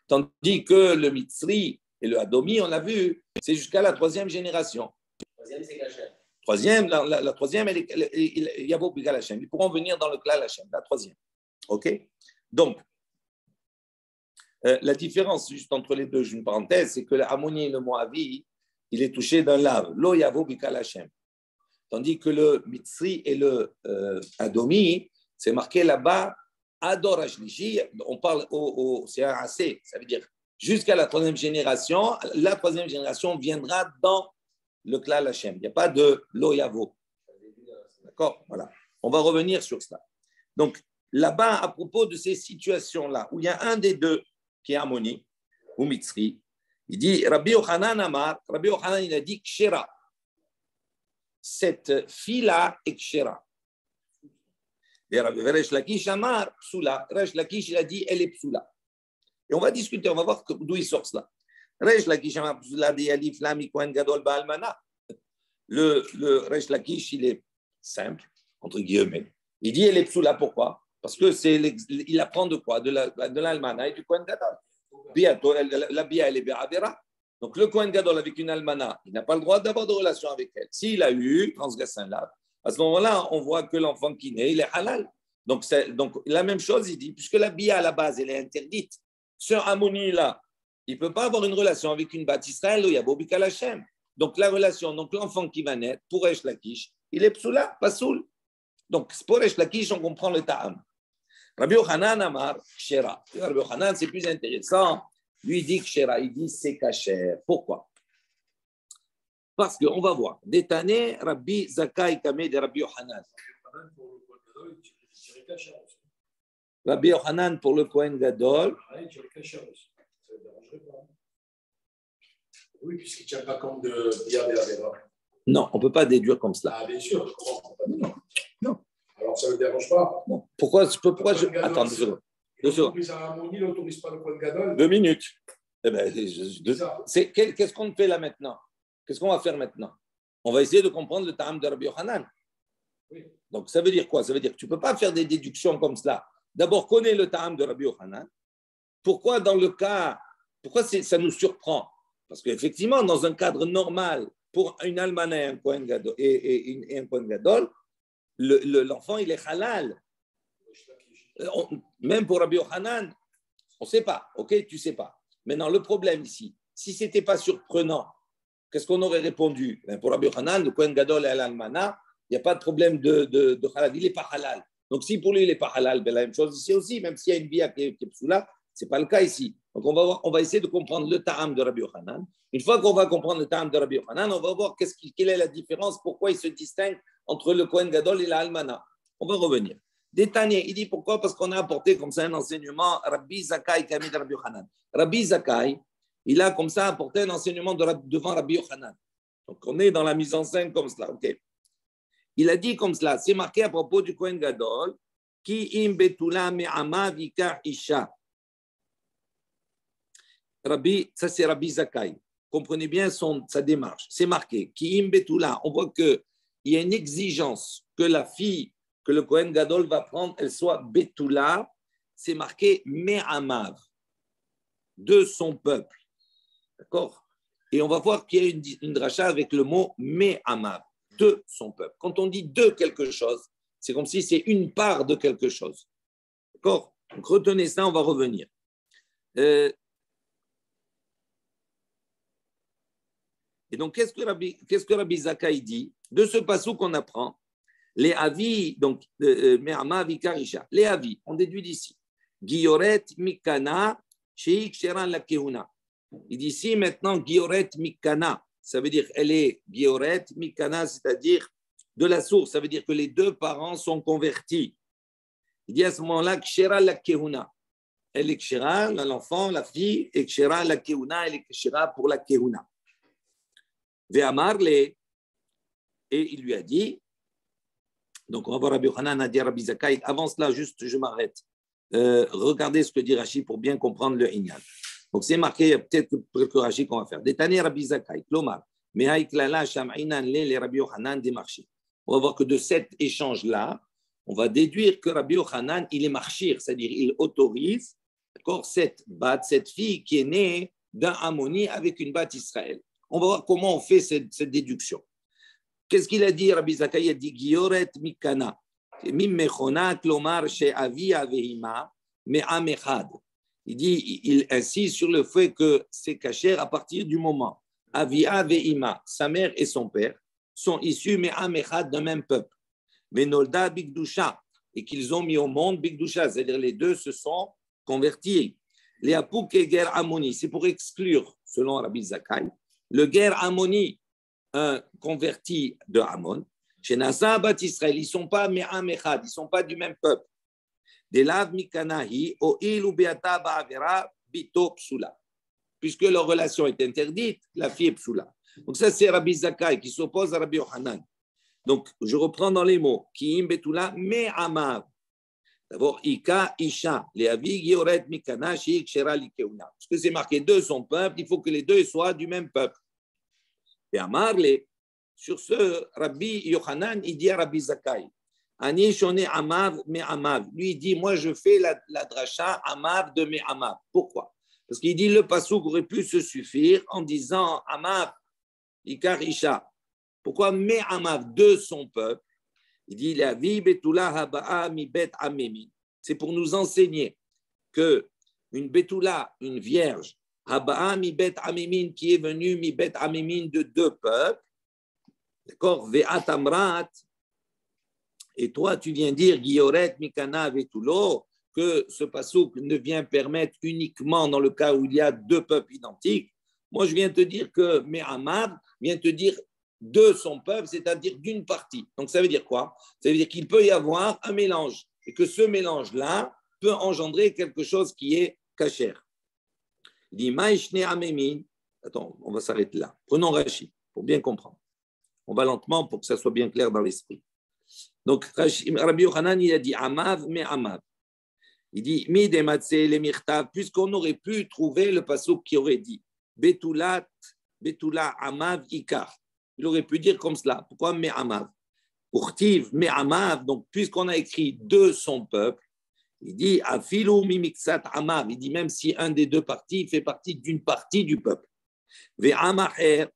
Tandis que le Mitzri et le Adomi, on l'a vu, c'est jusqu'à la troisième génération. Troisième, c'est Kachem. Troisième, la troisième, il y a Bikal Hashem. Ils pourront venir dans le Kal Hashem, la troisième. OK? Donc, la différence juste entre les deux, une parenthèse, c'est que l'Amoni et le Moavi, il est touché d'un lave. Lo yavo bikal Hashem. Tandis que le Mitzri et le Adomi, c'est marqué là-bas, Ador Ashlishi, on parle c'est un AC, ça veut dire jusqu'à la troisième génération, la troisième génération viendra dans le Klal Hashem. Il n'y a pas de Lo yavo. D'accord? Voilà. On va revenir sur cela. Donc, là-bas, à propos de ces situations-là, où il y a un des deux qui est Amoni ou Mitzri, il dit, Rabbi Yochanan Amar, Rabbi Yochanan, il a dit Kshera. Cette fille-là est Kshera. Et Rabbi Resh Lakish Amar, Psula. Resh Lakish, il a dit, elle est Psula. Et on va discuter, on va voir d'où il sort cela. Resh Lakish Amar, Psula, Yalif, Lami, Kohen Gadol, Baalmana. Le Resh Lakish, il est simple, entre guillemets. Il dit, elle est Psula, pourquoi? Parce que il apprend de quoi? De l'Almana et du Kohen Gadol. La Bia, elle est Be'avera. Donc, le Kohen Gadol avec une Almana, il n'a pas le droit d'avoir de relation avec elle. S'il a eu transgression là, à ce moment-là, on voit que l'enfant qui naît, il est halal. Donc, la même chose, il dit, puisque la Bia, à la base, elle est interdite, ce Amoni-là, il ne peut pas avoir une relation avec une Bat Israël où il y a Bobikal Hashem. Donc, la relation, donc l'enfant qui va naître, pour Resh Lakish, il est Psoula, pas Soul. Donc, pour Resh Lakish, on comprend le Ta'am. Rabbi Yochanan Amar, Kshera. Rabbi Yochanan, c'est plus intéressant. Lui, il dit Kshera, il dit c'est kasher. Pourquoi? Parce qu'on va voir. Détané, Rabbi Zakai Kameh de Rabbi Yochanan. Rabbi Yochanan pour le Kohen Gadol. Oui, puisqu'il ne tient pas compte de Bia Be'avera. Non, on ne peut pas déduire comme cela. Ah, bien sûr. Non. Non. Alors, ça ne le dérange pas. Non. Pourquoi je. Attends, 2 secondes. 2 secondes. Il n'autorise pas le Kohen Gadol. 2 minutes. Eh ben, qu'est-ce qu'on fait là maintenant? Qu'est-ce qu'on va faire maintenant? On va essayer de comprendre le Ta'am de Rabbi Yochanan. Oui. Donc, ça veut dire quoi? Ça veut dire que tu ne peux pas faire des déductions comme cela. D'abord, connais le Ta'am de Rabbi Yochanan. Pourquoi ça nous surprend? Parce qu'effectivement, dans un cadre normal, pour une almana et un Kohen Gadol, et un Kohen Gadol, l'enfant, il est halal. Même pour Rabbi Yochanan, on ne sait pas. OK, tu ne sais pas. Maintenant, le problème ici, si ce n'était pas surprenant, qu'est-ce qu'on aurait répondu? Pour Rabbi Yochanan, le Kohen Gadol et l'almana, il n'y a pas de problème de halal. Il n'est pas halal. Donc, si pour lui, il n'est pas halal, ben, la même chose ici aussi, même s'il y a une bia qui est psoula, ce n'est pas le cas ici. Donc, on va essayer de comprendre le ta'am de Rabbi Yochanan. Une fois qu'on va comprendre le ta'am de Rabbi Yochanan, on va voir quelle est la différence, pourquoi il se distingue entre le Kohen Gadol et l'almana. On va revenir. Détaillé, il dit pourquoi? Parce qu'on a apporté comme ça un enseignement, Rabbi Zakai Kameh de Rabbi Yochanan. Rabbi Zakai, il a comme ça apporté un enseignement devant Rabbi Yochanan. Donc, on est dans la mise en scène comme cela. OK. Il a dit comme cela, c'est marqué à propos du Kohen Gadol, Ki im betula me'ama vikar isha. Rabbi, ça c'est Rabbi Zakai. Comprenez bien sa démarche. C'est marqué, Ki im betula. On voit qu'il y a une exigence que la fille que le Kohen Gadol va prendre, elle soit betula. C'est marqué me'amav, de son peuple. D'accord? Et on va voir qu'il y a une dracha avec le mot me'amav, de son peuple. Quand on dit de quelque chose, c'est comme si c'est une part de quelque chose. D'accord? Donc retenez ça, on va revenir. Et donc, qu'est-ce que Rabbi Zakai dit? De ce passage qu'on apprend, les avis, donc, Me'ama Vikarisha, les avis, on déduit d'ici. Guilloret Mikana Sheik Sheran la Kehuna. Il dit ici maintenant Gioret Mikana, ça veut dire elle est Gioret Mikana, c'est-à-dire de la source, ça veut dire que les deux parents sont convertis. Il dit à ce moment-là Kshera la Kehuna. Elle est Kshera, l'enfant, la fille, et Kshera la Kehuna, elle est Kshera pour la Kehuna. Ve'amarle, et il lui a dit, donc on va voir Rabbi Yochanan a dit à Rabbi Zakkai, avant cela, juste je m'arrête. Regardez ce que dit Rashi pour bien comprendre le Inyan. Donc c'est marqué, il y a peut-être quelques Rashi qu'on va faire. Détané Rabbi Zakkai, Klomar, Mehaïklala, Sham'inan, les Rabbi Yochanan démarché. On va voir que de cet échange-là, on va déduire que Rabbi Yochanan, il est marchir, c'est-à-dire il autorise, d'accord, cette fille qui est née d'un Ammoni avec une bat Israël. On va voir comment on fait cette déduction. Qu'est-ce qu'il a dit, Rabbi Zakkai? Il a dit Gioret Mikana. Mim Mechona, Klomar, She'avi Avehima, Me'am Echad. Il dit, il insiste sur le fait que c'est kasher à partir du moment. Avia Ve'ima, sa mère et son père, sont issus Me'am Echad d'un même peuple. Venolda Bigdusha, et qu'ils ont mis au monde Bigdusha, c'est-à-dire les deux se sont convertis. Les Apouk et Ger Ammoni, c'est pour exclure, selon Rabbi Zakkai, le Ger Ammoni, un converti de Ammon, chez Nasa Bat Israël, ils ne sont pas Me'am Echad, ils ne sont pas du même peuple. De Lav Mikanahi, O Ilu Beata Ba'avera, Bito Psula. Puisque leur relation est interdite, la fille est Psula. Donc ça, c'est Rabbi Zakkai qui s'oppose à Rabbi Yochanan. Donc, je reprends dans les mots. Ki im Betula Me'amav. D'abord, Ika, Isha, les Avi, Gioret, Mikana, Sheik, Shera, Likeuna. Parce que c'est marqué deux son peuple, il faut que les deux soient du même peuple. Et Amarle, sur ce, Rabbi Yochanan, il dit à Rabbi Zakkai, Ani Shone Amav, Me'amav. Lui, il dit, moi, je fais la dracha Amav de Me'amav. Pourquoi? Parce qu'il dit, le pasouk aurait pu se suffire en disant Amav, Ikar, Isha. Pourquoi Me'amav de son peuple? Il dit la vie betula haba'a mi bet amemin. C'est pour nous enseigner que une betula, une vierge, haba'a mi bet amemin qui est venue mi bet amemin de deux peuples, d'accord? Ve'at amrat. Et toi, tu viens dire Gioret mikana vetulo que ce pasouk ne vient permettre uniquement dans le cas où il y a deux peuples identiques. Moi, je viens te dire que Me'amav vient te dire de son peuple, c'est-à-dire d'une partie. Donc, ça veut dire quoi? Ça veut dire qu'il peut y avoir un mélange et que ce mélange-là peut engendrer quelque chose qui est cachère. Il dit, Maïshne Amemin. Attends, on va s'arrêter là. Prenons Rashi pour bien comprendre. On va lentement pour que ça soit bien clair dans l'esprit. Donc, Rabbi Yochanan, il a dit Amav, mais Amav. Il dit, Mi dematse le mirtav, puisqu'on aurait pu trouver le passouk qui aurait dit Betula Amav Ikar. Il aurait pu dire comme cela. Pourquoi Me'amav? Urtiv Me'amav, donc puisqu'on a écrit de son peuple, il dit Afilu mimiksat Amav. Il dit même si un des deux parties fait partie d'une partie du peuple. Ve'amaher,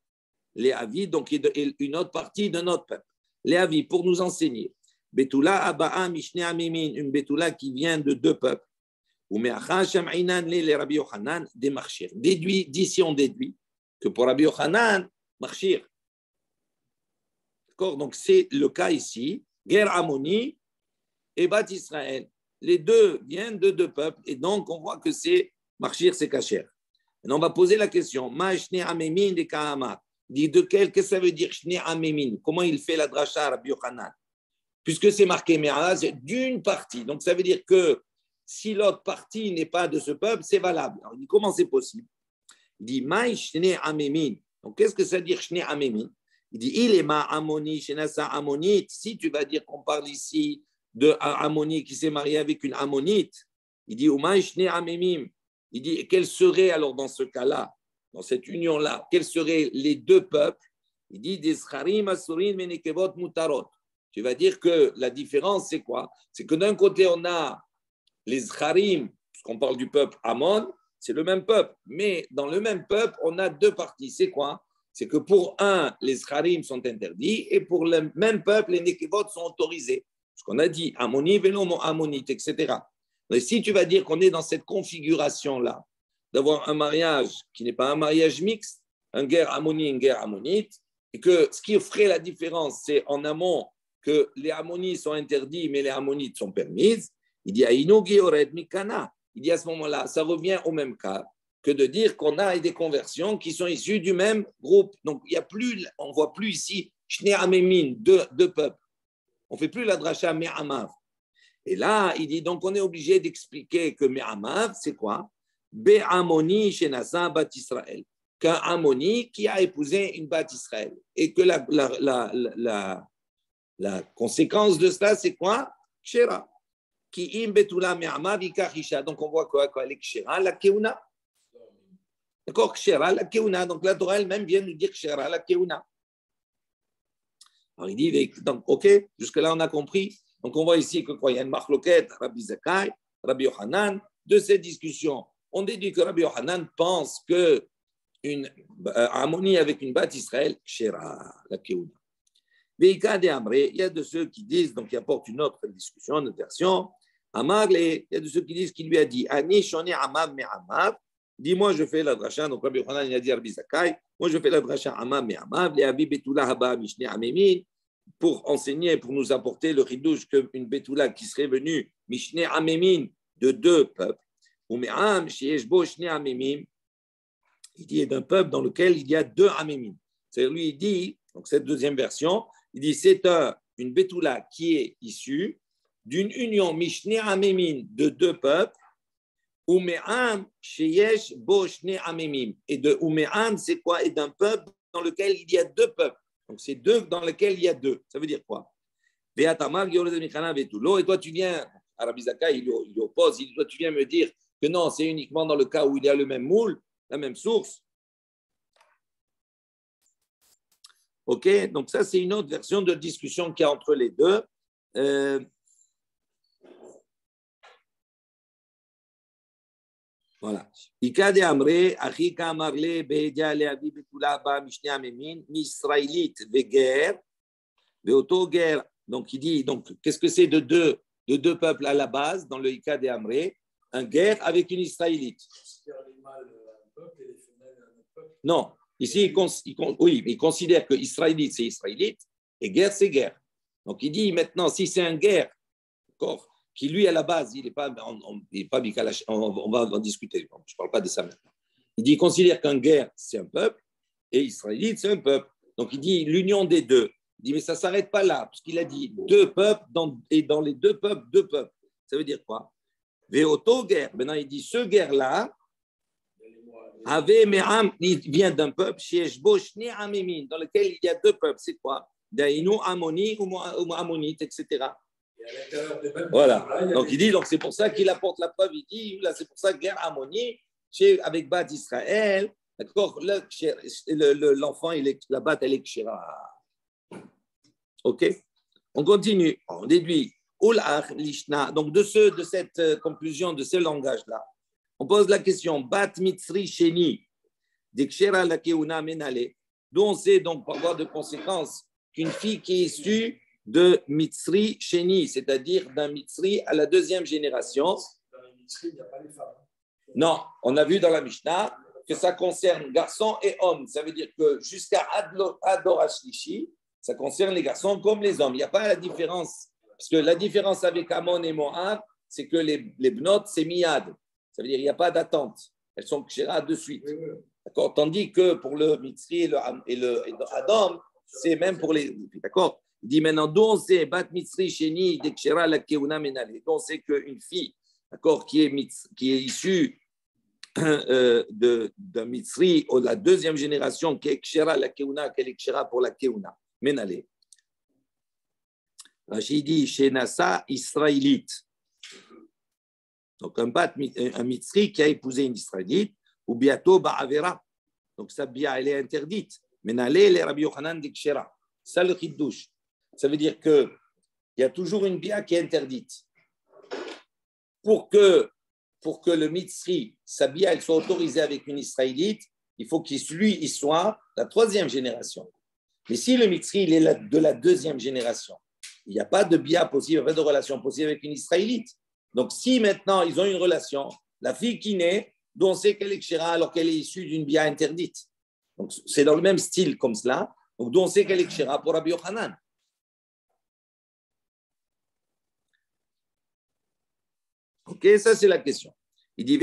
les avis, donc une autre partie de notre peuple. Les avis pour nous enseigner. Betula Aba'a Mishne Amimin, une Betula qui vient de deux peuples. Ou Me'acha Sham'inan les Rabbi Yochanan des marchir. D'ici on déduit que pour Rabbi Yochanan, marchir. Donc, c'est le cas ici, Ger Ammoni et Bat Israël. Les deux viennent de deux peuples et donc on voit que c'est marchir, c'est kacher. Maintenant, on va poser la question Ma Shne Amemin de Kahama. Dit de quel, qu'est-ce que ça veut dire Shne Amemin? Comment il fait la dracha à Rabbi Yochanan? Puisque c'est marqué Me'ala, c'est d'une partie. Donc, ça veut dire que si l'autre partie n'est pas de ce peuple, c'est valable. Alors, il dit comment c'est possible? Il dit Ma Shne Amemin. Donc, qu'est-ce que ça veut dire Shne Amemin? Il dit, il est ma Ammoni, Shenasa Ammonite. Si tu vas dire qu'on parle ici d'un Ammoni qui s'est marié avec une Ammonite, il dit, Umaishne Amemim. Il dit, quels seraient alors dans ce cas-là, dans cette union-là, quels seraient les deux peuples? Il dit, des Scharim, Asurin, Menekevot, Mutarot. Tu vas dire que la différence, c'est quoi? C'est que d'un côté, on a les Scharim, puisqu'on parle du peuple Ammon, c'est le même peuple. Mais dans le même peuple, on a deux parties. C'est quoi? C'est que pour un, les scharim sont interdits et pour le même peuple, les nekevot sont autorisés. Ce qu'on a dit, ammoni, vélo, ammonite, etc. Mais si tu vas dire qu'on est dans cette configuration-là, d'avoir un mariage qui n'est pas un mariage mixte, un guerre ammoni, une guerre ammonite, et que ce qui ferait la différence, c'est en amont que les ammonites sont interdits, mais les ammonites sont permises, il dit, aïnou, gioret, mikana. Il dit à ce moment-là, ça revient au même cas que de dire qu'on a des conversions qui sont issues du même groupe. Donc, il y a plus, on ne voit plus ici Shnei Amemin, deux peuples. On ne fait plus la dracha Me'amav. Et là, il dit, donc on est obligé d'expliquer que Me'amav, c'est quoi? Be'amoni shenasa bat Israël. Qu'un Ammoni qui a épousé une bat Israël. Et que la conséquence de cela, c'est quoi? Kshera. Ki im betula Me'amav ikachisha. Donc on voit quoi? Elle est Kshera, la Keuna. D'accord? Kshera, la Keuna. Donc la Torah elle-même vient nous dire Kshera, la Keuna. Alors il dit, donc, ok, jusque-là on a compris. Donc on voit ici que quoi, il y a une marloquette, Rabbi Zakkai, Rabbi Yochanan. De ces discussions, on déduit que Rabbi Yochanan pense que une harmonie avec une bat Israël, Kshera, la Keuna. Veika de Amré, il y a de ceux qui disent, donc il apporte une autre discussion, une autre version. Amar, il y a de ceux qui disent qu'il lui a dit, Ani shoni amav me amav. Dis-moi, je fais la dracha. Donc Rabbi Yochanan, il a dit Rabbi Zakkai, moi je fais la dracha amav me amav, les abi betula haba mishne amemin. Pour enseigner, pour nous apporter le ridouche qu'une Betula qui serait venue, Mishne Amemin, de deux peuples, ou Me'am, Shieshbo, Shne Amemim, il dit d'un peuple dans lequel il y a deux Amemim. C'est lui, il dit, donc cette deuxième version, il dit c'est une Betula qui est issue d'une union Mishne Amemin de deux peuples, ou Me'am, Sheyesh, Bo, Shne Amemim. Et de Ume'am, c'est quoi? Et d'un peuple dans lequel il y a deux peuples. Donc, c'est deux dans lesquels il y a deux. Ça veut dire quoi? Et toi, tu viens, Rabbi Zakkai, il oppose, il dit, toi, tu viens me dire que non, c'est uniquement dans le cas où il y a le même moule, la même source. Ok, donc ça, c'est une autre version de discussion qu'il y a entre les deux. Voilà. Ika de Amre, Achika Amarle, Bedia Leavi Betula Ba Mishne Amemin, Misraélite Veger, Veoto Ger. Donc il dit, donc qu'est-ce que c'est de deux peuples à la base dans le Ika de Amre? Un guerre avec une Israélite. Non, ici il considère que Israélite c'est Israélite et guerre c'est guerre. Donc il dit maintenant si c'est un guerre, d'accord, qui lui à la base il n'est pas, on va en discuter. Je ne parle pas de ça maintenant. Il dit il considère qu'un guerre c'est un peuple et Israélite c'est un peuple. Donc il dit l'union des deux. Il dit mais ça ne s'arrête pas là parce qu'il a dit deux peuples et dans les deux peuples deux peuples. Ça veut dire quoi? Veoto guerre. Maintenant il dit ce guerre là. Il vient d'un peuple, dans lequel il y a deux peuples. C'est quoi? Daïnou, Ammoni ou Ammonite, etc. Voilà. Donc il dit, donc c'est pour ça qu'il apporte la preuve. Il dit, là, c'est pour ça que guerre Ammoni, avec Bat Israël, d'accord, l'enfant, la Bat, elle est Kshira. Ok? On continue. On déduit. Donc de cette conclusion, de ce langage-là, on pose la question, Bat Mitzri Sheni, Dekshera la Keuna Menale, d'où on sait donc par voie de conséquence qu'une fille qui est issue de Mitzri Sheni, c'est-à-dire d'un Mitzri à la deuxième génération. Dans les Mitzri, il n'y a pas les femmes. Non, on a vu dans la Mishnah que ça concerne garçons et hommes. Ça veut dire que jusqu'à Adorashlishi, ça concerne les garçons comme les hommes. Il n'y a pas la différence. Parce que la différence avec Ammon et Moab, c'est que les bnot, c'est miyad. Ça veut dire qu'il n'y a pas d'attente. Elles sont kshira de suite. Oui. D'accord. Tandis que pour le Mitzri et le Adam, c'est même pour les. D'accord. Il dit maintenant, d'où on sait, Bat Mitzri Sheni, de kshira la keuna menale. D'où on sait qu'une fille, d'accord, qui est issue d'un Mitzri ou de la deuxième génération, qui est kshira la keuna, qu'elle est kshira pour la keuna menale. Rachid dit, Shenasa Israélite. Donc, un Mitzri qui a épousé une Israélite, ou biato ba'avera. Donc, sa bia, elle est interdite. Mais n'allez les Rabbi Yochanan d'Ikshera. Ça, le chiddush. Ça veut dire qu'il y a toujours une bia qui est interdite. Pour que le Mitzri, sa bia, elle soit autorisée avec une Israélite, il faut qu'il soit la troisième génération. Mais si le Mitzri, il est de la deuxième génération, il n'y a pas de bia possible, pas de relation possible avec une Israélite. Donc, si maintenant ils ont une relation, la fille qui naît, dont on sait qu'elle est kshira alors qu'elle est issue d'une bia interdite. Donc, c'est dans le même style comme cela. Donc, dont on sait qu'elle est kshira pour Rabbi Yochanan. Ok, ça c'est la question. Il dit,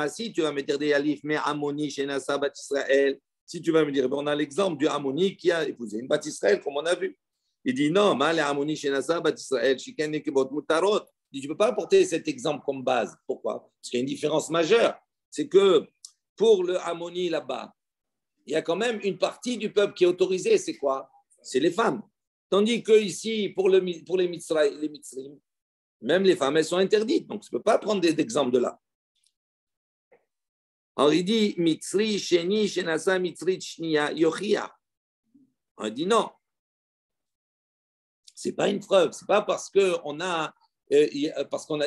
si tu vas me dire des Alif, mais Amoni, Shenasa, Bat Israël, si tu vas me dire, on a l'exemple du Amoni qui a épousé une Bat Israël, comme on a vu. Il dit, non, Mal Amoni, Shenasa, Bat Israël, Shiken, Nekebot, Mutarot. Il dit, tu ne peux pas apporter cet exemple comme base. Pourquoi? Parce qu'il y a une différence majeure. C'est que pour le Amoni là-bas, il y a quand même une partie du peuple qui est autorisée. C'est quoi? C'est les femmes. Tandis que ici, pour les Mitzrim, même les femmes, elles sont interdites. Donc, tu ne peux pas prendre d'exemples de là. Alors, il dit Mitzri, Sheni, Shenasa, Mitzri, Shnia, Yochia. On dit non. Ce n'est pas une preuve. Ce n'est pas parce qu'on a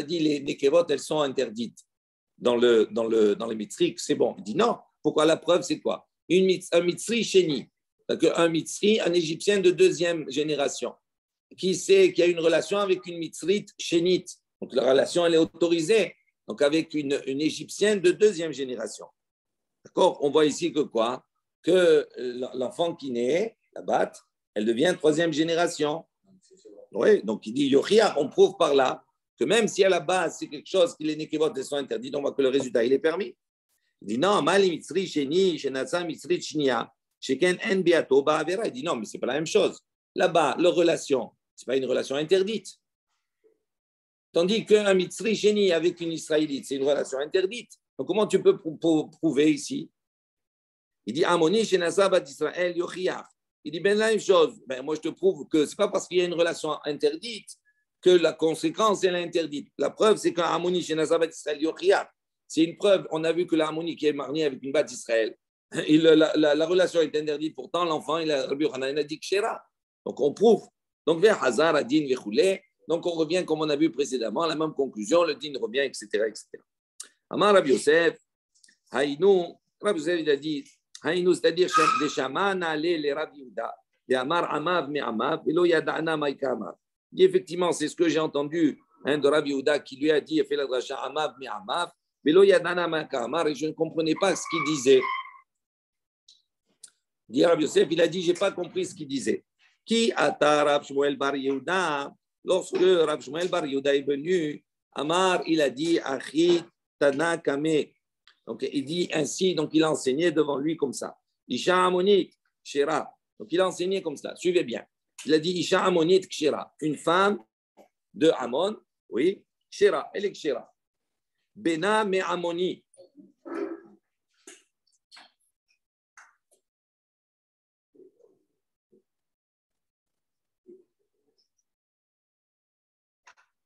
dit les Nekevot, elles sont interdites dans les Mitzri, c'est bon. Il dit non. Pourquoi? La preuve, c'est quoi? Un Mitzri, Sheni. Un Mitzri, un Égyptien de deuxième génération, qui a une relation avec une Mitzrite Shenite. Donc, la relation, elle est autorisée. Donc, avec une Égyptienne de deuxième génération. D'accord? On voit ici que quoi? Que l'enfant qui naît, la Bat, elle devient troisième génération. Oui, donc il dit Yochia, on prouve par là que même si à la base c'est quelque chose qui les Nekevot sont interdits, on voit que le résultat il est permis. Il dit non, Mali Mitzri, Sheni, Shenatsa, Mitzri, Shnia, Sheken, En, Beato, Ba'avera. Il dit non, mais ce n'est pas la même chose. Là-bas, leur relation, ce n'est pas une relation interdite. Tandis qu'un Mitzri Sheni avec une Israélite, c'est une relation interdite. Donc, comment tu peux prouver ici? Il dit Amoni, Shenasa, Bat Israël, Yochia. Il dit ben la même chose. Ben, moi, je te prouve que ce n'est pas parce qu'il y a une relation interdite que la conséquence elle est interdite. La preuve, c'est qu'un Amoni, Shenasa, Bat Israël, Yochia. C'est une preuve. On a vu que l'Harmonie qui est mariée avec une Bat Israël, la relation est interdite. Pourtant, l'enfant, il a dit Kshera. Donc, on prouve. Donc, vers Hazar, Adin, Vechoulé. Donc, on revient, comme on a vu précédemment, la même conclusion, le din revient, etc. etc. Amar Rabbi Yosef, Haïnou, Rabbi Yosef, il a dit, Haïnou, c'est-à-dire, des chamans, allez les Rabbi Yehuda, des Amar Amav, mais Amav, et lo yada'ana maïka Amav. Il dit, effectivement, c'est ce que j'ai entendu de Rabbi Yehuda qui lui a dit, il a fait la dracha Amav, mais Amav, et lo yada'ana maïka Amav, et je ne comprenais pas ce qu'il disait. Dit Rabbi Yosef, il a dit, je n'ai pas compris ce qu'il disait. Qui ata Rav Shmuel bar Yehuda? Lorsque Rav Shmuel bar Yehuda est venu, Amar, il a dit, Achi Tana Kame. Donc, il dit ainsi, donc il a enseigné devant lui comme ça. Isha Amonit, Kshera. Donc, il a enseigné comme ça. Suivez bien. Il a dit Isha Amonit, Kshera. Une femme de Amon, oui, Kshera, elle est Kshera. Bena me Amoni.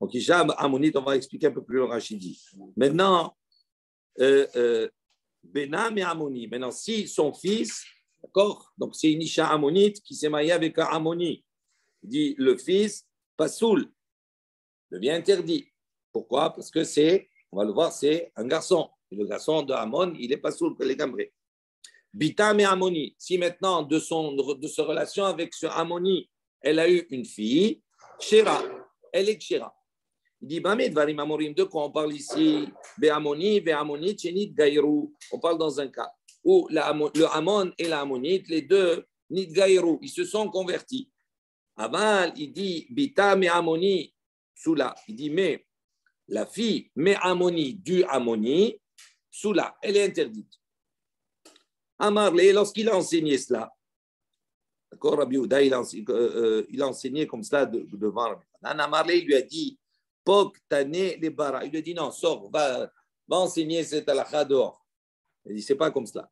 Donc, Isha Amonit, on va expliquer un peu plus le Rachidi. Maintenant, Benam et Amoni. Maintenant, si son fils, d'accord, donc c'est une Isha Amonite qui s'est mariée avec un Amoni, dit le fils, Pasoul, devient interdit. Pourquoi? Parce que c'est, on va le voir, c'est un garçon. Et le garçon de Amon, il est Pasoul que les Gambrés. Bitam et Amoni. Si maintenant, de sa relation avec ce Amoni, elle a eu une fille, Kshera, elle est Kshera. Il dit, de quoi on parle ici? On parle dans un cas où le Amon et l'Amonite, les deux, Nidgaïrou, ils se sont convertis. Aval, il dit, Bita me Amoni, Soula. Il dit, mais la fille, me Amoni, du Amoni, Soula, elle est interdite. Amarle, lorsqu'il a enseigné cela, d'accord, Rabbi Yehuda, il a enseigné comme cela devant Rabbi Yehuda. Amarle, il lui a dit, Pok Tane les bara. Il lui a dit non, sors, va enseigner cette halakha dehors. Il dit c'est pas comme cela.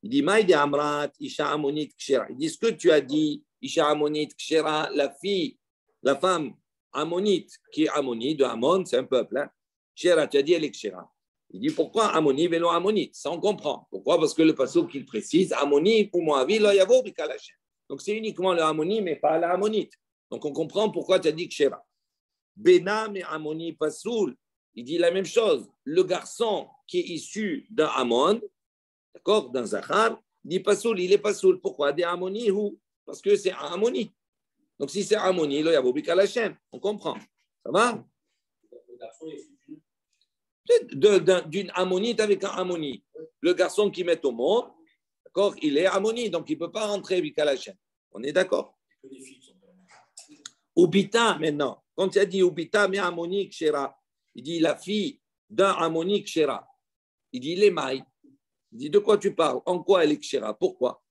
Il dit Maïdi Amrat, Isha Amonit Kshera. Il dit ce que tu as dit, Isha Amonit Kshera, la fille, la femme Amonite, qui est Amonite, de Amon, c'est un peuple. Hein? Kshera, tu as dit elle est Kshera. Il dit pourquoi Amonite et non Amonite? Ça on comprend. Pourquoi? Parce que le passage qu'il précise, Amonite ou Moavi, lo yavo bikalashem. Donc c'est uniquement le Amonite, mais pas la Amonite. Donc on comprend pourquoi tu as dit Kshera. Benam et Amoni Pasoul, il dit la même chose. Le garçon qui est issu d'un Amon, d'accord, d'un Zachar, dit Pasoul, il est Pasoul. Pourquoi? Des Amoni ou? Parce que c'est un Amoni. Donc si c'est Amoni, il y a Bobika Lachem. On comprend. Ça va? Le garçon est d'une Amonite avec un Amoni. Le garçon qui met au monde, d'accord, il est Amoni, donc il ne peut pas rentrer Bika Lachem. On est d'accord? Ubita maintenant. Quand il a dit Ubita, mais Amoni, Kshera, il dit la fille d'un Ammoni Kshera. Il dit, les mailles. Il dit, de quoi tu parles? En quoi elle est Kshera? Pourquoi?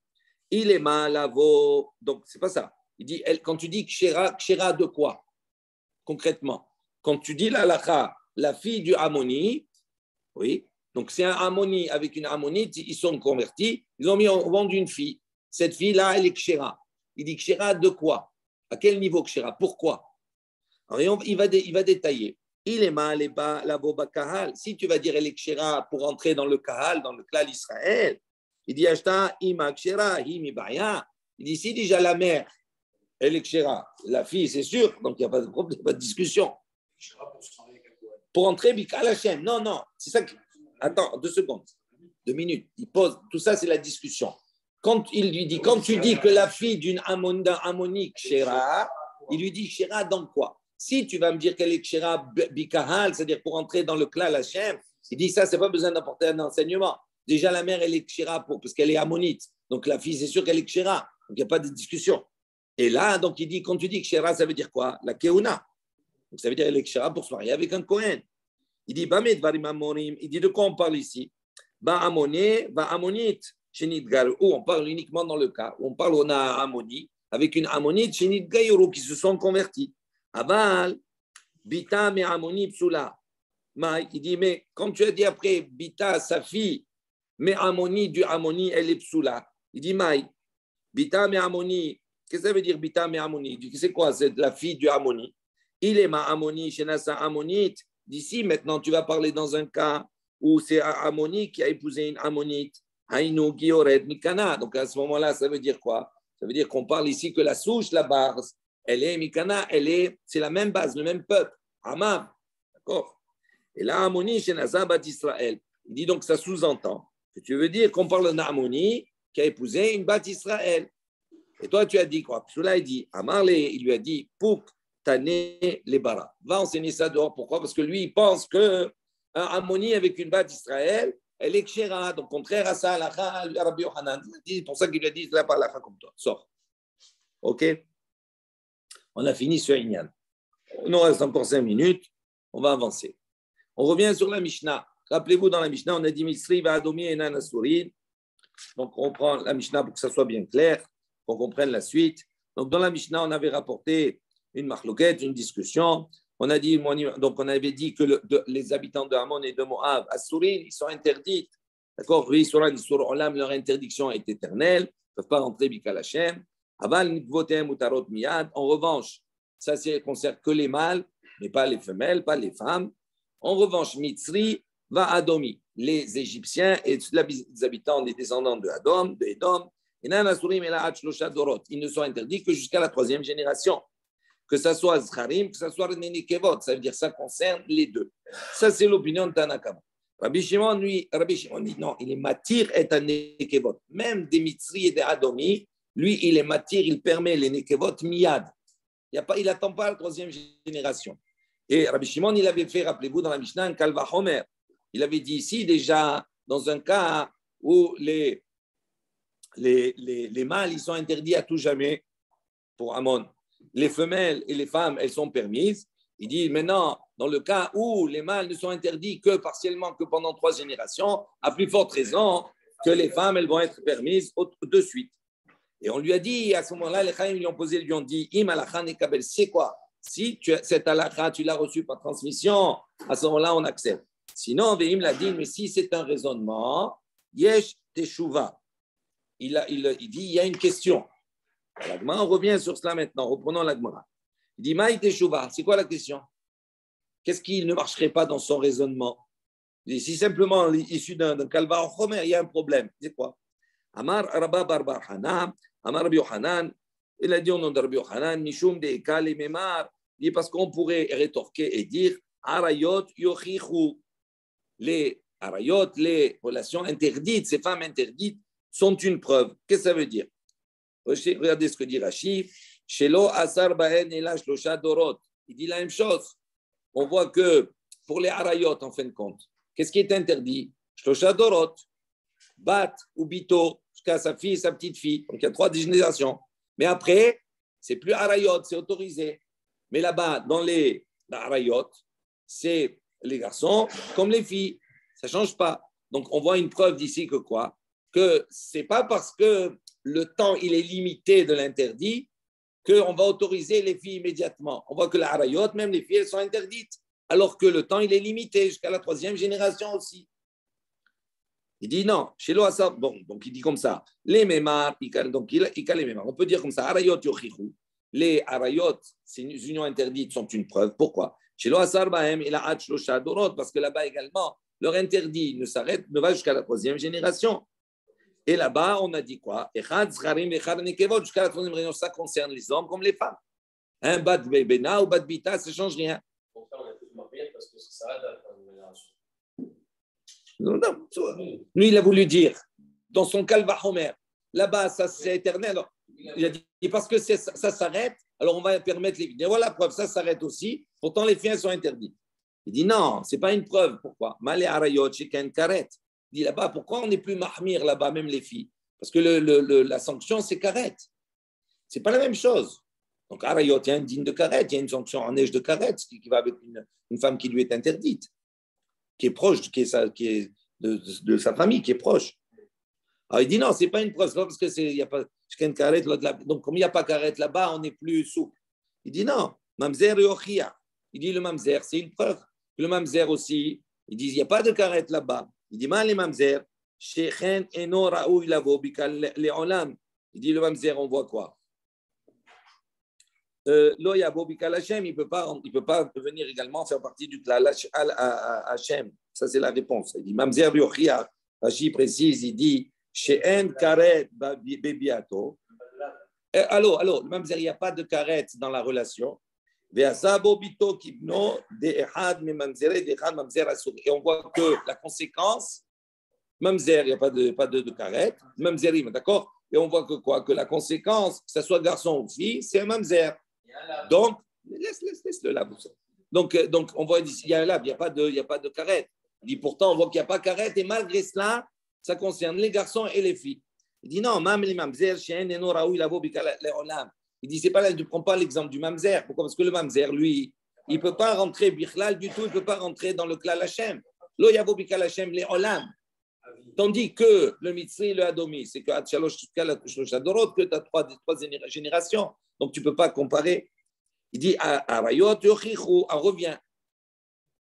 Il est mal à vos. Donc, c'est pas ça. Il dit, quand tu dis Kshera, Kshera de quoi? Concrètement. Quand tu dis la halakha, la fille du Ammoni, oui, donc c'est un Ammoni avec une Ammonite, ils sont convertis, ils ont mis au vendu une fille. Cette fille-là, elle est Kshera. Il dit Kshera de quoi? À quel niveau Kshera? Pourquoi? Alors, il va détailler. Il est mal et bas la boba kahal. Si tu vas dire elle est Kshera pour entrer dans le kahal, dans le klal Israël, il dit Ashta ima Kshera, himi baya. Il dit si déjà la mère, elle est Kshera, la fille, c'est sûr, donc il n'y a pas de problème, pas de discussion. Pour entrer, Bikal Hashem. Non, non, c'est ça. Attends, 2 secondes, 2 minutes. Il pose, tout ça, c'est la discussion. Quand il lui dit, quand tu dis que la fille d'un Ammoni Kshera, il lui dit Kshera dans quoi? Si tu vas me dire qu'elle est Kshera Bikahal, c'est-à-dire pour entrer dans le klal Hashem, il dit ça, c'est pas besoin d'apporter un enseignement. Déjà, la mère, elle est Kshera parce qu'elle est Ammonite. Donc la fille, c'est sûr qu'elle est Kshera. Donc il n'y a pas de discussion. Et là, donc il dit, quand tu dis Kshera, ça veut dire quoi? La Keuna. Donc ça veut dire qu'elle est Kshera pour se marier avec un Kohen. Il dit, il dit de quoi on parle ici? Ammonite. Où on parle uniquement dans le cas où on parle on a Ammoni avec une Ammonite qui se sont convertis. Aval, Bita me Ammoni psula. Il dit, mais quand tu as dit après Bita, sa fille, mais Ammoni du Ammoni, elle est psula. Il dit, Maï, Bita me Ammoni, qu'est-ce que ça veut dire Bita me Ammoni? Il dit, c'est quoi? C'est la fille du Ammoni. Il est ma Ammoni, Shenasa Ammonite. D'ici, maintenant, tu vas parler dans un cas où c'est un Ammoni qui a épousé une Ammonite. Haïnou, Gioret, Mikana. Donc à ce moment-là, ça veut dire quoi? Ça veut dire qu'on parle ici que la souche, la base, elle est Mikana, c'est la même base, le même peuple. Amam. D'accord? Et là, Ammoni, chez Nazabat Israël. Il dit donc ça sous-entend que tu veux dire qu'on parle d'un Ammoni qui a épousé une Bat Israël. Et toi, tu as dit quoi? Cela, il dit, Amarle, il lui a dit, Pouk, Tané, les Bara. Va enseigner ça dehors. Pourquoi? Parce que lui, il pense qu'un Ammoni avec une Bat Israël, elle est Kshera, donc contraire à ça, Rabbi Yochanan. C'est pour ça qu'il lui a dit, là, pas l'Acha comme toi. Sors. OK? On a fini sur Inyan. Il nous reste encore 5 minutes. On va avancer. On revient sur la Mishnah. Rappelez-vous, dans la Mishnah, on a dit Misri va adomi et nanasurin. Donc, on prend la Mishnah pour que ça soit bien clair, qu'on comprenne la suite. Donc, dans la Mishnah, on avait rapporté une marloquette, une discussion. On a dit, donc on avait dit que les habitants de Hammon et de Moab, Assurin, ils sont interdits. D'accord? Oui, sur Olam, leur interdiction est éternelle. Ils ne peuvent pas rentrer Bikal Hashem. Aval Nikvotem Utarot Miyad. En revanche, ça ne concerne que les mâles, mais pas les femelles, pas les femmes. En revanche, Mitzri va Adomi. Les Égyptiens et les habitants, les descendants de Adom, de Edom, ils ne sont interdits que jusqu'à la 3e génération. Que ça soit Zcharim, que ça soit Nenekevot, ça veut dire que ça concerne les deux. Ça, c'est l'opinion de Tanakama. Rabbi Shimon dit non, il est matir et un Nekevot. Même des Mitzri et des Adomi, lui, il est matir, il permet les Nekevot miyad. Il n'attend pas la 3e génération. Et Rabbi Shimon, il avait fait, rappelez-vous, dans la Mishnah, un Kalva Homer. Il avait dit ici, déjà, dans un cas où les mâles, ils sont interdits à tout jamais pour Ammon. Les femelles et les femmes, elles sont permises. Il dit maintenant, dans le cas où les mâles ne sont interdits que partiellement, que pendant 3 générations, à plus forte raison que les femmes, elles vont être permises de suite. Et on lui a dit, à ce moment-là, les Chaim lui ont posé, lui ont dit, Im alakha nekabel, c'est quoi? Si cette alakha, tu l'as reçue par transmission, à ce moment-là, on accepte. Sinon, Veim l'a dit, mais si c'est un raisonnement, yesh teshuva. Il dit, il y a une question. L'Agmara, on revient sur cela maintenant. Reprenons l'Agmara. Il dit, Maï teshuva, c'est quoi la question? Qu'est-ce qui ne marcherait pas dans son raisonnement? Il dit, si simplement issu d'un kalva en chomer, il y a un problème. C'est quoi? Amar Rabba Barbar Hanam, Amar Rabbi Yochanan, il a dit au nom de Rabbi Yochanan, Mishum de Ekal et Memar, il dit parce qu'on pourrait rétorquer et dire, Arayot yochichu, les Arayot, les relations interdites, ces femmes interdites, sont une preuve. Qu'est-ce que ça veut dire? Regardez ce que dit Rashi. Shelo asar bahen elash losha dorot. Il dit la même chose. On voit que pour les Arayot, en fin de compte, qu'est-ce qui est interdit? Shlosha dorot, bat ou bito, jusqu'à sa fille et sa petite fille. Donc il y a 3 générations. Mais après, c'est plus Arayot, c'est autorisé. Mais là-bas, dans les Arayot, c'est les garçons comme les filles. Ça ne change pas. Donc, on voit une preuve d'ici que quoi? Que ce n'est pas parce que le temps il est limité de l'interdit qu'on va autoriser les filles immédiatement. On voit que la harayot, même les filles, elles sont interdites, alors que le temps il est limité jusqu'à la 3e génération aussi. Il dit non, chez l'Oassa, bon, donc il dit comme ça, les mémar, donc il a les mémar. On peut dire comme ça, harayot yochichu. Les harayot, ces unions interdites sont une preuve. Pourquoi? Chez l'Oassa, il a hach dorot, parce que là-bas également, leur interdit ne va jusqu'à la 3e génération. Et là-bas, on a dit quoi? Jusqu'à la 3e génération, ça concerne les hommes comme les femmes. Un bat bena ou bat bita, ça ne change rien. Pour ça, on a pu se marier parce que ça s'arrête à la 3e génération. Non. Lui, il a voulu dire, dans son calva Homer, là-bas, ça c'est éternel. Alors, il a dit, parce que ça s'arrête, alors on va permettre les filles. Et voilà la preuve, ça s'arrête aussi. Pourtant, les filles sont interdites. Il dit non, ce n'est pas une preuve. Pourquoi? Malé arayot, chiken karet. Il dit là-bas, pourquoi on n'est plus mahmir là-bas, même les filles? Parce que la sanction, c'est karet. Ce n'est pas la même chose. Donc, arayot, il y a un digne de karet, il y a une sanction en neige de karet, qui va avec une femme qui lui est interdite, qui est proche, qui est de sa famille, qui est proche. Alors, il dit non, ce n'est pas une preuve, c'est pas parce qu'il n'y a pas chiken karet. Donc, comme il n'y a pas karet là-bas, on est plus souple. Il dit non, mamzer yochia. Il dit le mamzer, c'est une preuve. Le mamzer aussi, il dit il n'y a pas de karet là-bas. Il dit mal les mamzer, shechen eno raoui lavo bikal leolam. Il dit le mamzer, on voit quoi? Lo yavo bikal Hashem, il peut pas venir également faire partie du klal Hashem. Ça c'est la réponse. Il dit mamzer yochia. Rashi précise, il dit shechen karet bebiato. Allô, le mamzer, il n'y a pas de karet dans la relation. Et on voit que la conséquence, mamzer, il n'y a pas de karet, mamzerim, d'accord? Et on voit que quoi? Que la conséquence, que ce soit garçon ou fille, c'est un mamzer. Donc, laisse-le là. Donc, on voit ici, il y a un lab, il n'y a pas de karet. Il dit pourtant, on voit qu'il n'y a pas de karet, et malgré cela, ça concerne les garçons et les filles. Il dit non, mam les mamzer, chien, eno raou, il avo bikal leolam. Il dit, je ne prends pas l'exemple du mamzer. Pourquoi? Parce que le mamzer, lui, il ne peut pas rentrer bichlal du tout, il ne peut pas rentrer dans le klal Hashem. Lo yavo bikal Hashem le olam. Tandis que le mitzri, le adomi, c'est que que tu as trois générations. Donc, tu ne peux pas comparer. Il dit, arayot yochichu, on revient.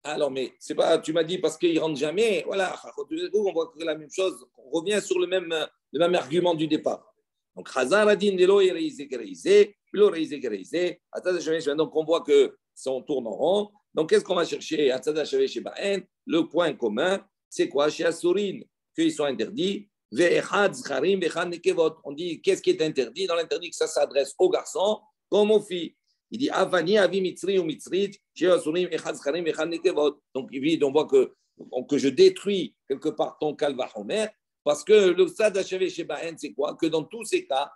Alors, mais c'est pas, tu m'as dit parce qu'il ne rentre jamais. Voilà, on voit que la même chose. On revient sur le même argument du départ. Donc, donc on voit que ça on tourne en rond. Donc, qu'est-ce qu'on va chercher? Le point commun, c'est quoi? Chez Asourin, qu'ils sont interdits. On dit, qu'est-ce qui est interdit? Dans l'interdit, que ça s'adresse aux garçons comme aux filles. Il dit, Avani, Avi, Mitzri ou Mitzrit, chez Asourin, Echad, Zcharim, Echad, Nekevot. Donc, on voit que je détruis quelque part ton calva Homer. Parce que le stade achevé chez Bahen, c'est quoi? Que dans tous ces cas,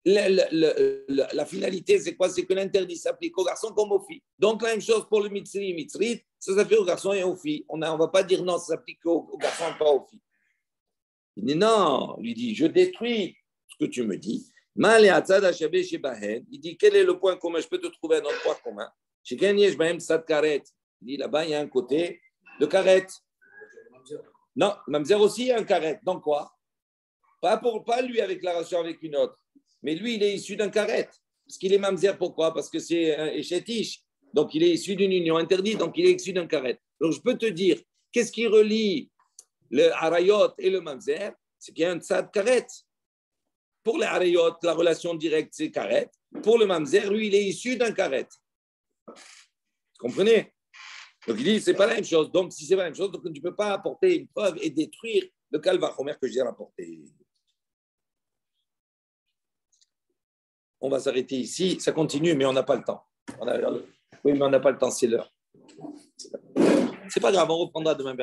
la finalité, c'est quoi? C'est que l'interdit s'applique aux garçons comme aux filles. Donc, la même chose pour le mitzri et mitzrit, ça s'applique aux garçons et aux filles. On ne va pas dire non, ça s'applique aux garçons, pas aux filles. Il dit non, il dit, je détruis ce que tu me dis. Mal et atzad achevé chez Bahen, il dit, quel est le point commun? Je peux te trouver un autre point commun. Chez Kenyesh Bahem Sad Karet, il dit, là-bas, il y a un côté de Karet. Non, mamzer aussi a un karet. Donc quoi? Pas lui avec la relation avec une autre. Mais lui, il est issu d'un karet. Parce qu'il est mamzer, pourquoi? Parce que c'est un échetiche. Donc il est issu d'une union interdite. Donc il est issu d'un karet. Donc je peux te dire, qu'est-ce qui relie le harayot et le mamzer? C'est qu'il y a un tzad karet. Pour le harayot, la relation directe, c'est karet. Pour le mamzer, lui, il est issu d'un karet. Vous comprenez? Donc il dit, c'est pas la même chose. Donc si c'est pas la même chose, donc tu ne peux pas apporter une preuve et détruire le calva Homer que j'ai rapporté. On va s'arrêter ici. Ça continue, mais on n'a pas le temps. Oui, mais on n'a pas le temps, c'est l'heure. C'est pas grave, on reprendra demain.